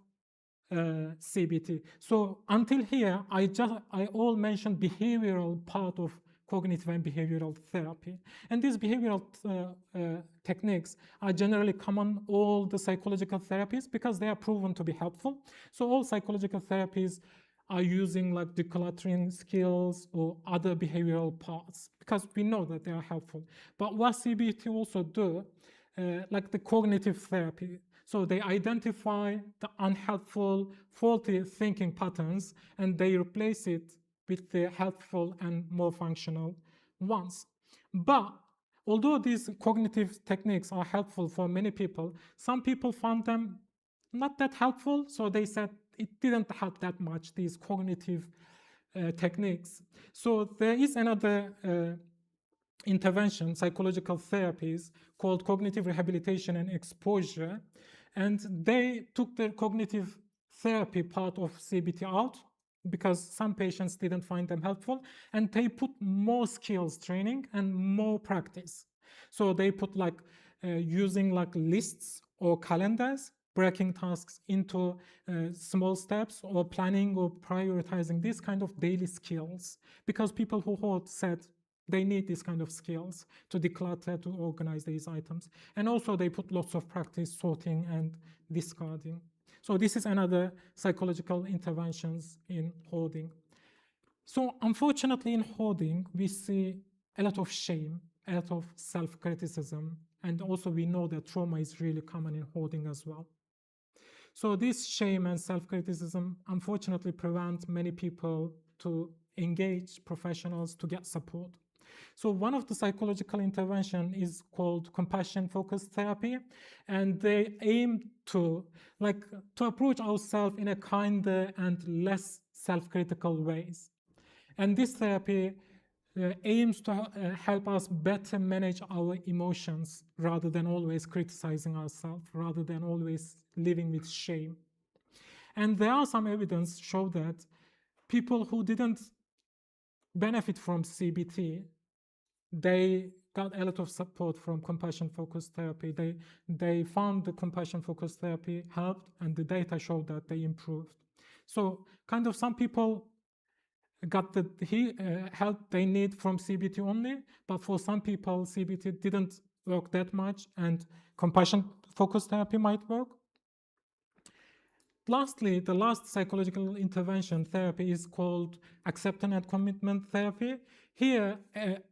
CBT. So until here, I all mentioned behavioral part of cognitive and behavioral therapy. And these behavioral techniques are generally common all the psychological therapies because they are proven to be helpful. So all psychological therapies are using like decluttering skills or other behavioral parts because we know that they are helpful. But what CBT also do, like the cognitive therapy, so they identify the unhelpful, faulty thinking patterns and they replace it with the helpful and more functional ones. But although these cognitive techniques are helpful for many people, some people found them not that helpful, so they said it didn't help that much, these cognitive techniques. So there is another intervention, psychological therapies, called cognitive rehabilitation and exposure, and they took the cognitive therapy part of CBT out because some patients didn't find them helpful, and they put more skills training and more practice. So they put like using like lists or calendars, breaking tasks into small steps, or planning or prioritizing these kind of daily skills, because people who hoard said they need these kind of skills to declutter, to organize these items. And also they put lots of practice sorting and discarding. So this is another psychological interventions in hoarding. So unfortunately in hoarding, we see a lot of shame, a lot of self-criticism, and also we know that trauma is really common in hoarding as well. So this shame and self-criticism unfortunately prevent many people to engage professionals to get support. So one of the psychological intervention is called compassion-focused therapy, and they aim to approach ourselves in a kinder and less self-critical ways. And this therapy aims to help us better manage our emotions rather than always criticizing ourselves, rather than always living with shame. And there are some evidence show that people who didn't benefit from CBT, they got a lot of support from compassion-focused therapy. They found the compassion-focused therapy helped, and the data showed that they improved. So kind of some people got the help they need from CBT only, but for some people CBT didn't work that much, and compassion-focused therapy might work. Lastly, the last psychological intervention therapy is called acceptance and commitment therapy. Here,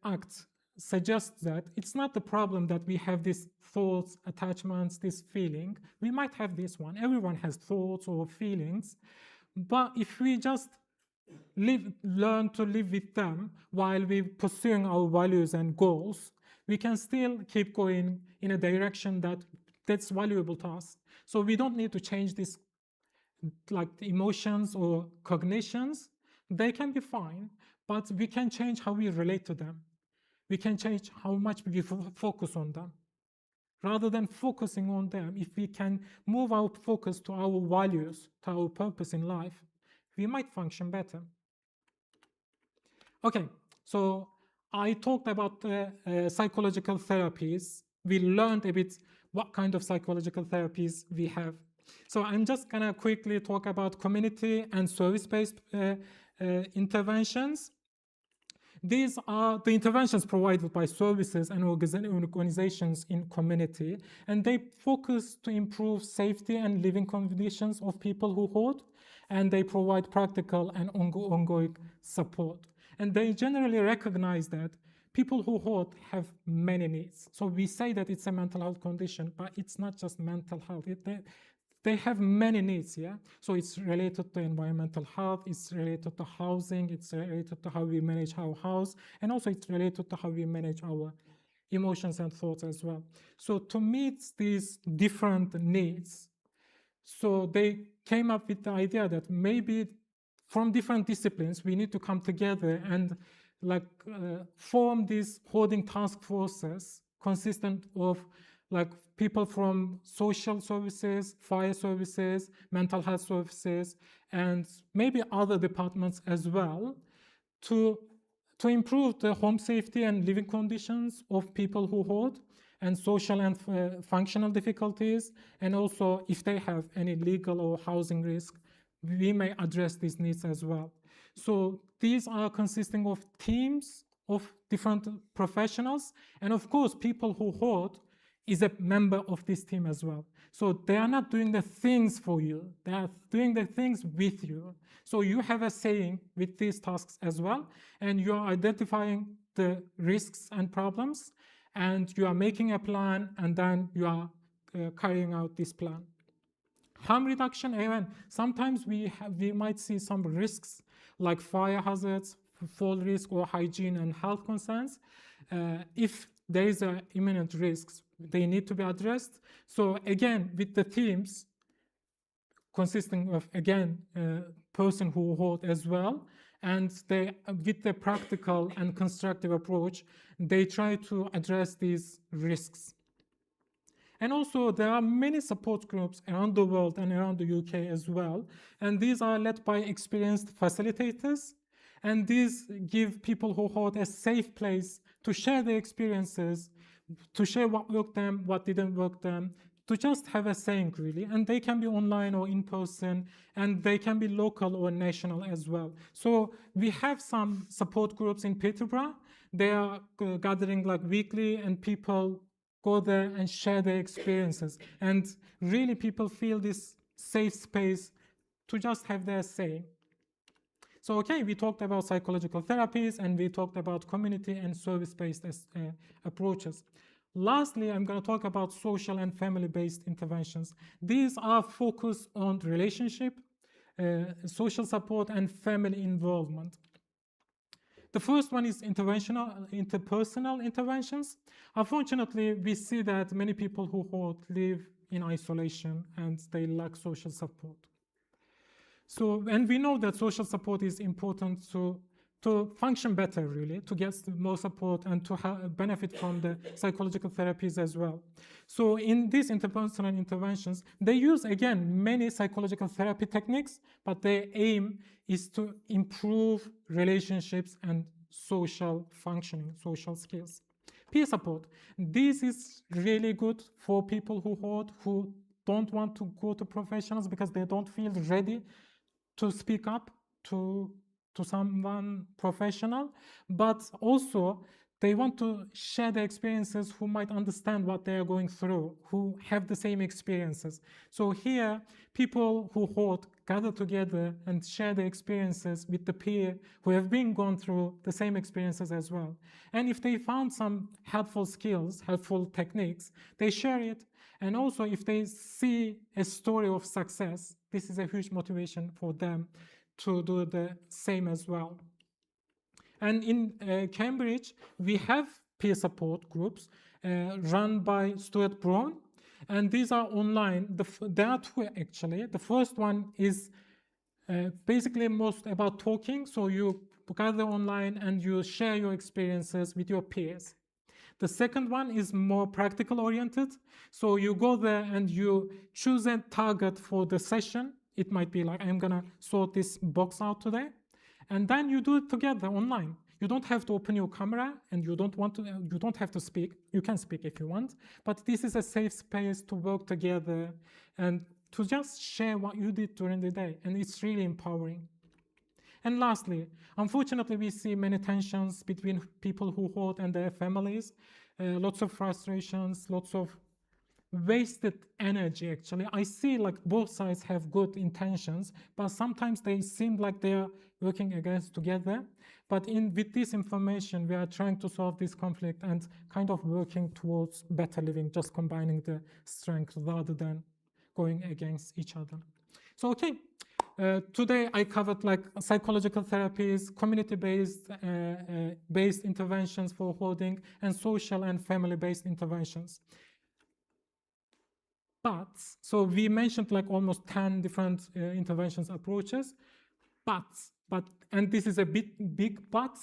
ACT suggests that it's not the problem that we have these thoughts, attachments, this feeling. We might have this one. Everyone has thoughts or feelings. But if we just learn to live with them while we're pursuing our values and goals, we can still keep going in a direction that's valuable to us. So we don't need to change this, like the emotions or cognitions. They can be fine, but we can change how we relate to them. We can change how much we focus on them. Rather than focusing on them, if we can move our focus to our values, to our purpose in life, we might function better. Okay, so I talked about psychological therapies. We learned a bit what kind of psychological therapies we have. So I'm just gonna quickly talk about community and service-based interventions. These are the interventions provided by services and organizations in community, and they focus to improve safety and living conditions of people who hoard, and they provide practical and ongoing support. And they generally recognize that people who hoard have many needs. So we say that it's a mental health condition, but it's not just mental health. They have many needs, yeah? So it's related to environmental health, it's related to housing, it's related to how we manage our house, and also it's related to how we manage our emotions and thoughts as well. So to meet these different needs, so they came up with the idea that maybe from different disciplines, we need to come together and form these hoarding task forces consistent of people from social services, fire services, mental health services, and maybe other departments as well to improve the home safety and living conditions of people who hoard, and social and functional difficulties, and also if they have any legal or housing risk, we may address these needs as well. So these are consisting of teams of different professionals, and of course people who hoard is a member of this team as well. So they are not doing the things for you, they are doing the things with you. So you have a saying with these tasks as well, and you are identifying the risks and problems, and you are making a plan, and then you are carrying out this plan. Harm reduction, even sometimes we might see some risks like fire hazards, fall risk, or hygiene and health concerns. If there is an imminent risks, they need to be addressed. So again, with the teams consisting of, again, person who hoard as well, and they, with the practical and constructive approach, they try to address these risks. And also there are many support groups around the world and around the UK as well, and these are led by experienced facilitators, and these give people who hoard a safe place to share their experiences, to share what worked them, what didn't work them, to just have a saying really. And they can be online or in person, and they can be local or national as well. So we have some support groups in Peterborough. They are gathering weekly, and people go there and share their experiences. And really people feel this safe space to just have their say. So, okay, we talked about psychological therapies, and we talked about community and service-based approaches. Lastly, I'm going to talk about social and family-based interventions. These are focused on relationship, social support, and family involvement. The first one is interpersonal interventions. Unfortunately, we see that many people who hoard live in isolation and they lack social support. So, and we know that social support is important to function better, really, to get more support and to benefit from the psychological therapies as well. So in these interpersonal interventions, they use, again, many psychological therapy techniques, but their aim is to improve relationships and social functioning, social skills. Peer support. This is really good for people who hoard, who don't want to go to professionals because they don't feel ready to speak up to someone professional, but also they want to share their experiences who might understand what they are going through, who have the same experiences. So here, people who hoard gather together and share their experiences with the peer who have been gone through the same experiences as well. And if they found some helpful skills, helpful techniques, they share it. And also if they see a story of success, this is a huge motivation for them to do the same as well. And in Cambridge, we have peer support groups run by Stuart Brown, and these are online. There are two actually. The first one is basically most about talking, so you gather online and you share your experiences with your peers. The second one is more practical oriented, so you go there and you choose a target for the session. It might be like, I'm gonna sort this box out today. And then you do it together online. You don't have to open your camera, and you don't have to speak. You can speak if you want, but this is a safe space to work together and to just share what you did during the day, and it's really empowering. And lastly, unfortunately, we see many tensions between people who hoard and their families, lots of frustrations, lots of wasted energy. Actually, I see like both sides have good intentions, but sometimes they seem like they are working against together. But with this information, we are trying to solve this conflict and kind of working towards better living, just combining the strength rather than going against each other. So okay, today I covered like psychological therapies, community-based based interventions for hoarding, and social and family-based interventions. But, so we mentioned like almost 10 different interventions approaches, and this is a big but.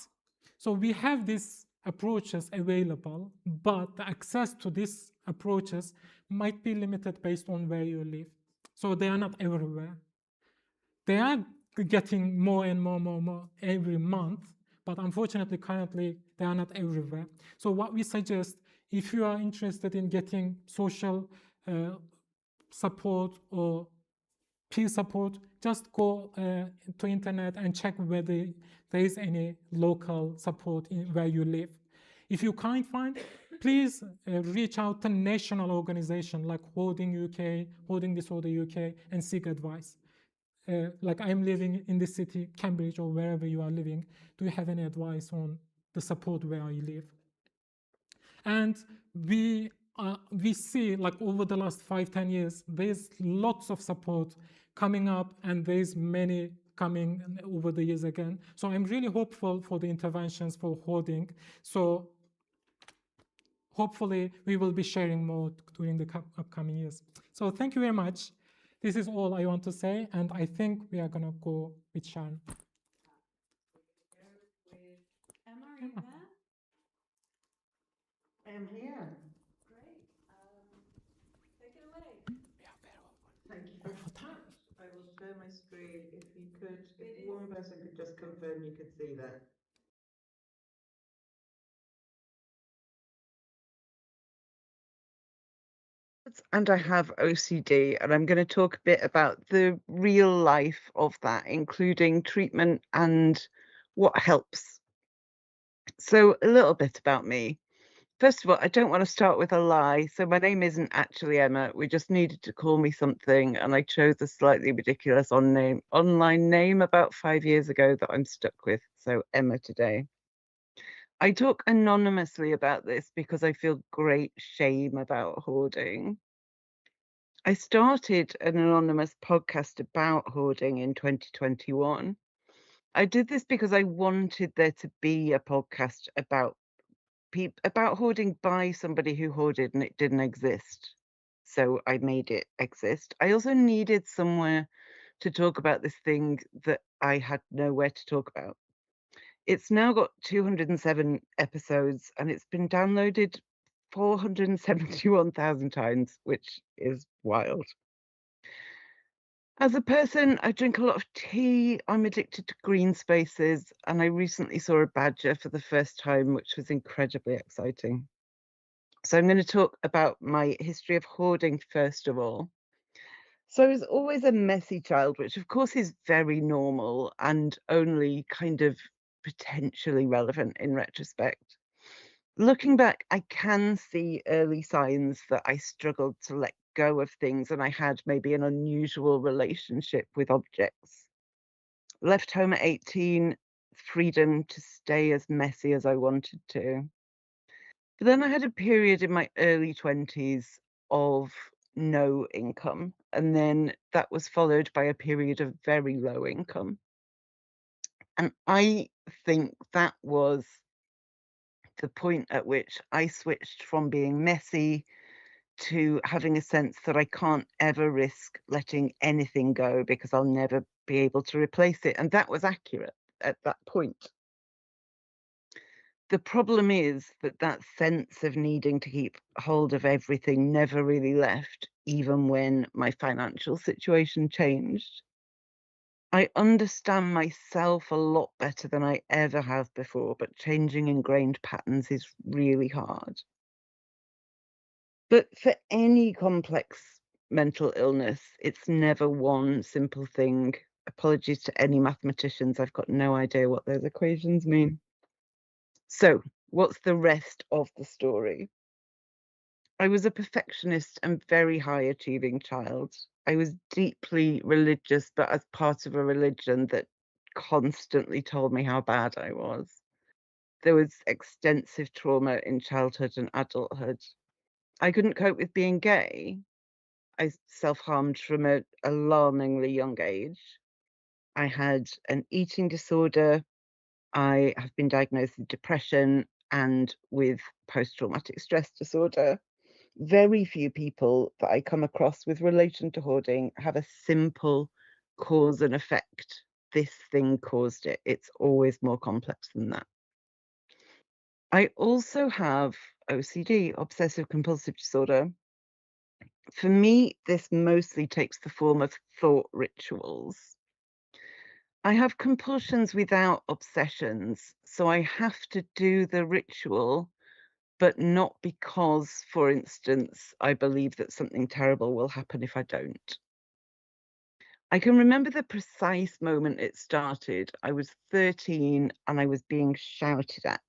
So we have these approaches available, but the access to these approaches might be limited based on where you live. So they are not everywhere. They are getting more and more every month, but unfortunately, currently, they are not everywhere. So what we suggest, if you are interested in getting social support or peer support, just go to internet and check whether there is any local support where you live. If you can't find, please reach out to national organization like Hoarding UK, Hoarding Disorder UK, and seek advice. Like I'm living in this city, Cambridge, or wherever you are living, do you have any advice on the support where you live? And we see like over the last 5-10 years, there's lots of support coming up, and there's many coming over the years again. So I'm really hopeful for the interventions for hoarding. So hopefully we will be sharing more during the upcoming years. So thank you very much. This is all I want to say, and I think we are gonna go with Sharon. Emma, are you there? I am here. Great. Take it away. Thank you very much. I will share my screen. If you could, if one person could just confirm you could see that. And I have OCD, and I'm going to talk a bit about the real life of that, including treatment and what helps. So a little bit about me. First of all, I don't want to start with a lie. So my name isn't actually Emma. We just needed to call me something, and I chose a slightly ridiculous online name about 5 years ago that I'm stuck with. So Emma today. I talk anonymously about this because I feel great shame about hoarding. I started an anonymous podcast about hoarding in 2021. I did this because I wanted there to be a podcast about hoarding by somebody who hoarded, and it didn't exist. So I made it exist. I also needed somewhere to talk about this thing that I had nowhere to talk about. It's now got 207 episodes, and it's been downloaded 471,000 times, which is wild. As a person, I drink a lot of tea, I'm addicted to green spaces, and I recently saw a badger for the first time, which was incredibly exciting. So I'm going to talk about my history of hoarding first of all. So I was always a messy child, which of course is very normal and only kind of potentially relevant in retrospect. Looking back, I can see early signs that I struggled to let go of things and I had maybe an unusual relationship with objects. Left home at 18, freedom to stay as messy as I wanted to. But then I had a period in my early 20s of no income, and then that was followed by a period of very low income. And I think that was the point at which I switched from being messy to having a sense that I can't ever risk letting anything go because I'll never be able to replace it. And that was accurate at that point. The problem is that that sense of needing to keep hold of everything never really left, even when my financial situation changed. I understand myself a lot better than I ever have before, but changing ingrained patterns is really hard. But for any complex mental illness, it's never one simple thing. Apologies to any mathematicians, I've got no idea what those equations mean. So, what's the rest of the story? I was a perfectionist and very high achieving child. I was deeply religious, but as part of a religion that constantly told me how bad I was. There was extensive trauma in childhood and adulthood. I couldn't cope with being gay. I self-harmed from an alarmingly young age. I had an eating disorder. I have been diagnosed with depression and with post-traumatic stress disorder. Very few people that I come across with relation to hoarding have a simple cause and effect. This thing caused it. It's always more complex than that. I also have OCD, obsessive compulsive disorder. For me, this mostly takes the form of thought rituals. I have compulsions without obsessions, so I have to do the ritual, but not because, for instance, I believe that something terrible will happen if I don't. I can remember the precise moment it started. I was 13 and I was being shouted at.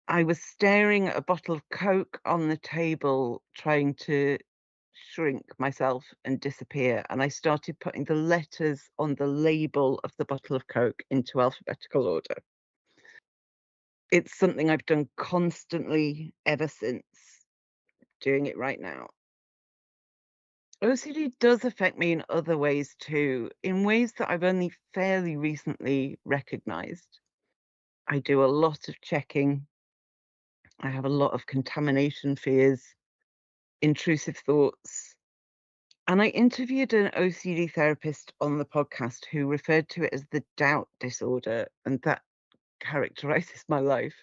I was staring at a bottle of Coke on the table, trying to shrink myself and disappear. And I started putting the letters on the label of the bottle of Coke into alphabetical order. It's something I've done constantly ever since, doing it right now. OCD does affect me in other ways too, in ways that I've only fairly recently recognized. I do a lot of checking. I have a lot of contamination fears, intrusive thoughts. And I interviewed an OCD therapist on the podcast who referred to it as the doubt disorder, and that characterizes my life.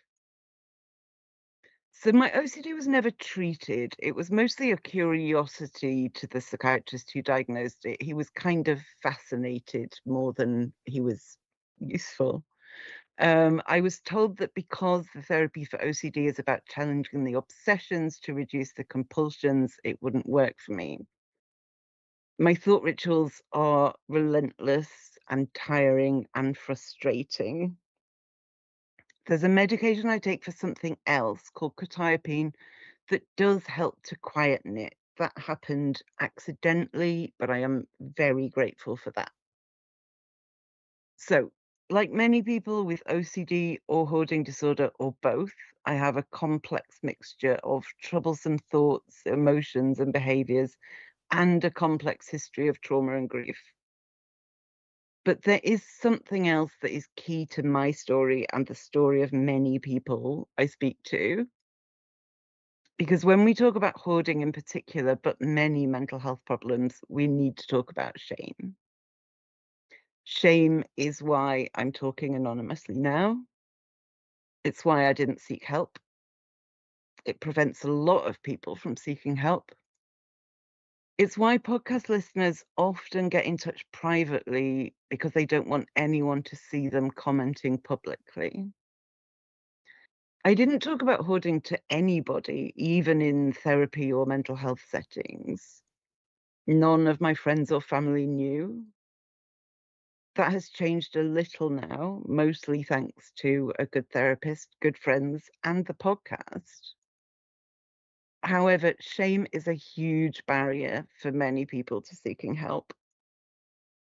So my OCD was never treated. It was mostly a curiosity to the psychiatrist who diagnosed it. He was kind of fascinated more than he was useful. I was told that because the therapy for OCD is about challenging the obsessions to reduce the compulsions, it wouldn't work for me. My thought rituals are relentless and tiring and frustrating. There's a medication I take for something else called quetiapine that does help to quieten it. That happened accidentally, but I am very grateful for that. So, like many people with OCD or hoarding disorder or both, I have a complex mixture of troublesome thoughts, emotions, and behaviors, and a complex history of trauma and grief. But there is something else that is key to my story and the story of many people I speak to. Because when we talk about hoarding in particular, but many mental health problems, we need to talk about shame. Shame is why I'm talking anonymously now. It's why I didn't seek help. It prevents a lot of people from seeking help. It's why podcast listeners often get in touch privately because they don't want anyone to see them commenting publicly. I didn't talk about hoarding to anybody, even in therapy or mental health settings. None of my friends or family knew. That has changed a little now, mostly thanks to a good therapist, good friends, and the podcast. However, shame is a huge barrier for many people to seeking help.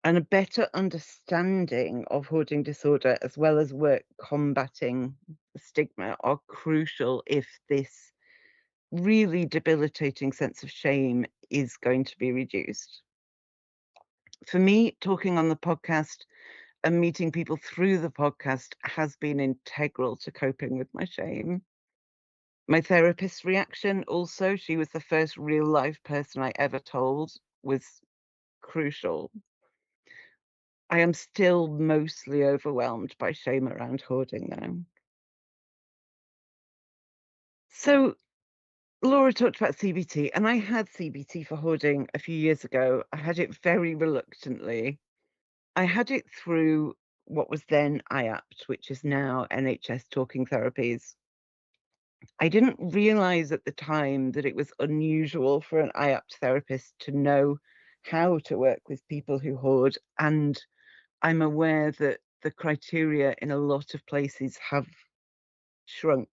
And a better understanding of hoarding disorder, as well as work combating the stigma, are crucial if this really debilitating sense of shame is going to be reduced. For me, talking on the podcast and meeting people through the podcast has been integral to coping with my shame. My therapist's reaction also, she was the first real life person I ever told, was crucial. I am still mostly overwhelmed by shame around hoarding now. So Laura talked about CBT, and I had CBT for hoarding a few years ago. I had it very reluctantly. I had it through what was then IAPT, which is now NHS Talking Therapies. I didn't realize at the time that it was unusual for an IAPT therapist to know how to work with people who hoard, and I'm aware that the criteria in a lot of places have shrunk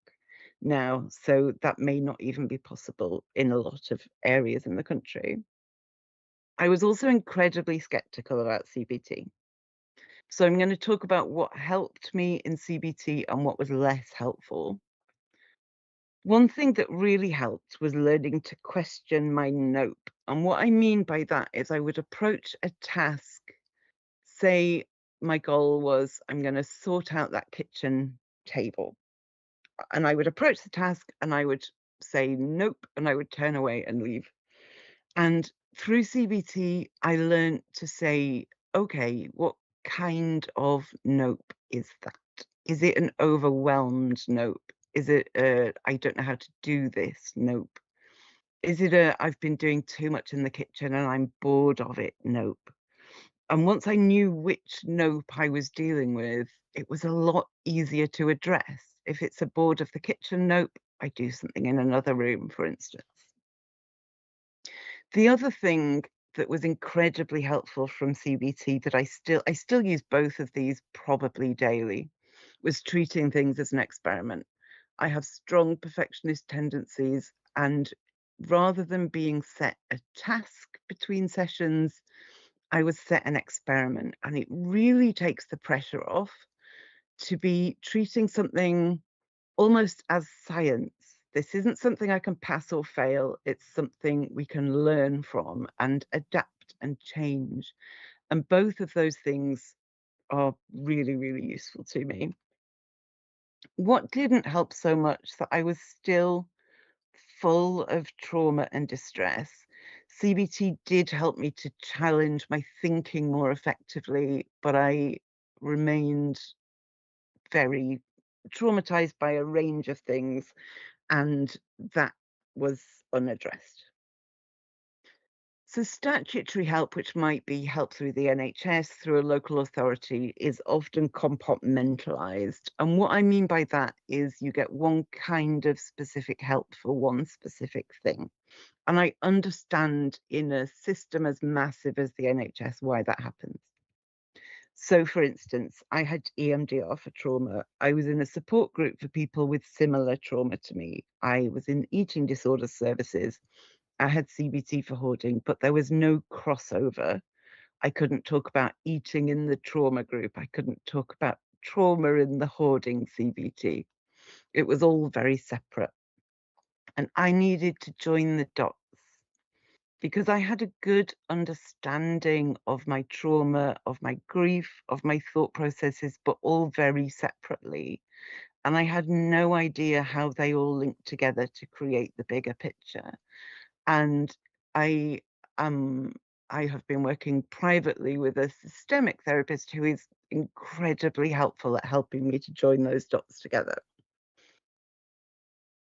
now, so that may not even be possible in a lot of areas in the country. I was also incredibly skeptical about CBT. So I'm going to talk about what helped me in CBT and what was less helpful. One thing that really helped was learning to question my nope. And what I mean by that is I would approach a task, say my goal was I'm going to sort out that kitchen table. And I would approach the task and I would say nope, and I would turn away and leave. And through CBT, I learned to say, okay, what kind of nope is that? Is it an overwhelmed nope? Is it a I don't know how to do this nope? Is it a I've been doing too much in the kitchen and I'm bored of it nope? And once I knew which nope I was dealing with, it was a lot easier to address. If it's a bored of the kitchen nope, I do something in another room, for instance. The other thing that was incredibly helpful from CBT that I still use both of these probably daily was treating things as an experiment. I have strong perfectionist tendencies, and rather than being set a task between sessions, I was set an experiment, and it really takes the pressure off to be treating something almost as science. This isn't something I can pass or fail. It's something we can learn from and adapt and change. And both of those things are really, really useful to me. What didn't help so much that I was still full of trauma and distress. CBT did help me to challenge my thinking more effectively, but I remained very traumatized by a range of things, and that was unaddressed. So statutory help, which might be help through the NHS, through a local authority, is often compartmentalised. And what I mean by that is you get one kind of specific help for one specific thing. And I understand in a system as massive as the NHS why that happens. So, for instance, I had EMDR for trauma. I was in a support group for people with similar trauma to me. I was in eating disorder services. I had CBT for hoarding, but there was no crossover. I couldn't talk about eating in the trauma group. I couldn't talk about trauma in the hoarding CBT. It was all very separate. And I needed to join the dots because I had a good understanding of my trauma, of my grief, of my thought processes, but all very separately. And I had no idea how they all linked together to create the bigger picture. And I um I have been working privately with a systemic therapist who is incredibly helpful at helping me to join those dots together.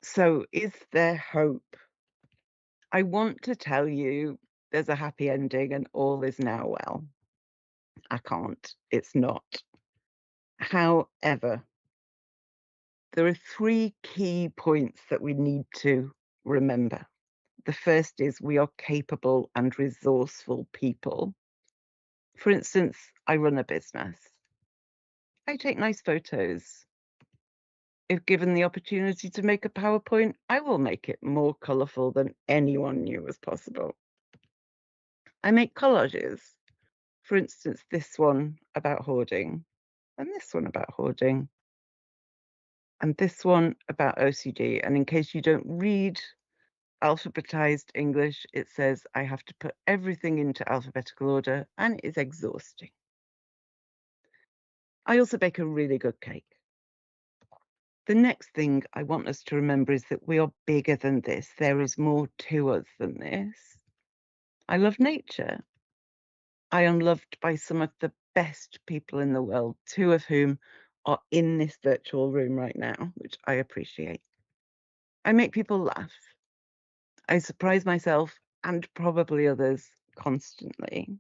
So is there hope? I want to tell you there's a happy ending and all is now well. I can't. It's not. However, there are three key points that we need to remember. The first is we are capable and resourceful people. For instance, I run a business. I take nice photos. If given the opportunity to make a PowerPoint, I will make it more colourful than anyone knew was possible. I make collages. For instance, this one about hoarding, and this one about hoarding, and this one about OCD. And in case you don't read alphabetized English, it says I have to put everything into alphabetical order, and it is exhausting. I also bake a really good cake. The next thing I want us to remember is that we are bigger than this. There is more to us than this. I love nature. I am loved by some of the best people in the world, two of whom are in this virtual room right now, which I appreciate. I make people laugh. I surprise myself and probably others constantly.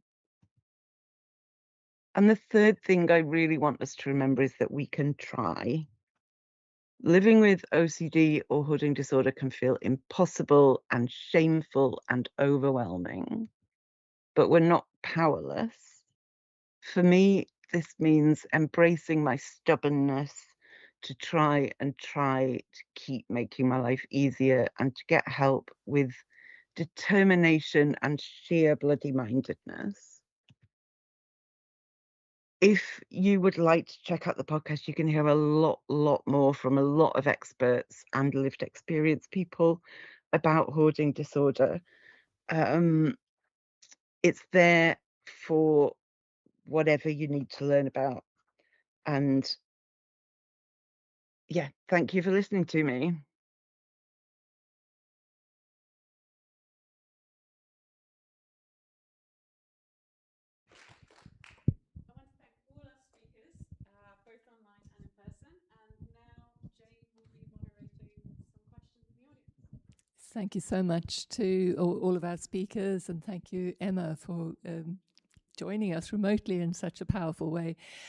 And the third thing I really want us to remember is that we can try. Living with OCD or hoarding disorder can feel impossible and shameful and overwhelming, but we're not powerless. For me, this means embracing my stubbornness to try to keep making my life easier and to get help with determination and sheer bloody mindedness. If you would like to check out the podcast, you can hear a lot more from a lot of experts and lived experience people about hoarding disorder. It's there for whatever you need to learn about. And yeah, thank you for listening to me. I want to thank all our speakers, both online and in person. And now Jane will be moderating some questions in the audience. Thank you so much to all of our speakers, and thank you, Emma, for joining us remotely in such a powerful way.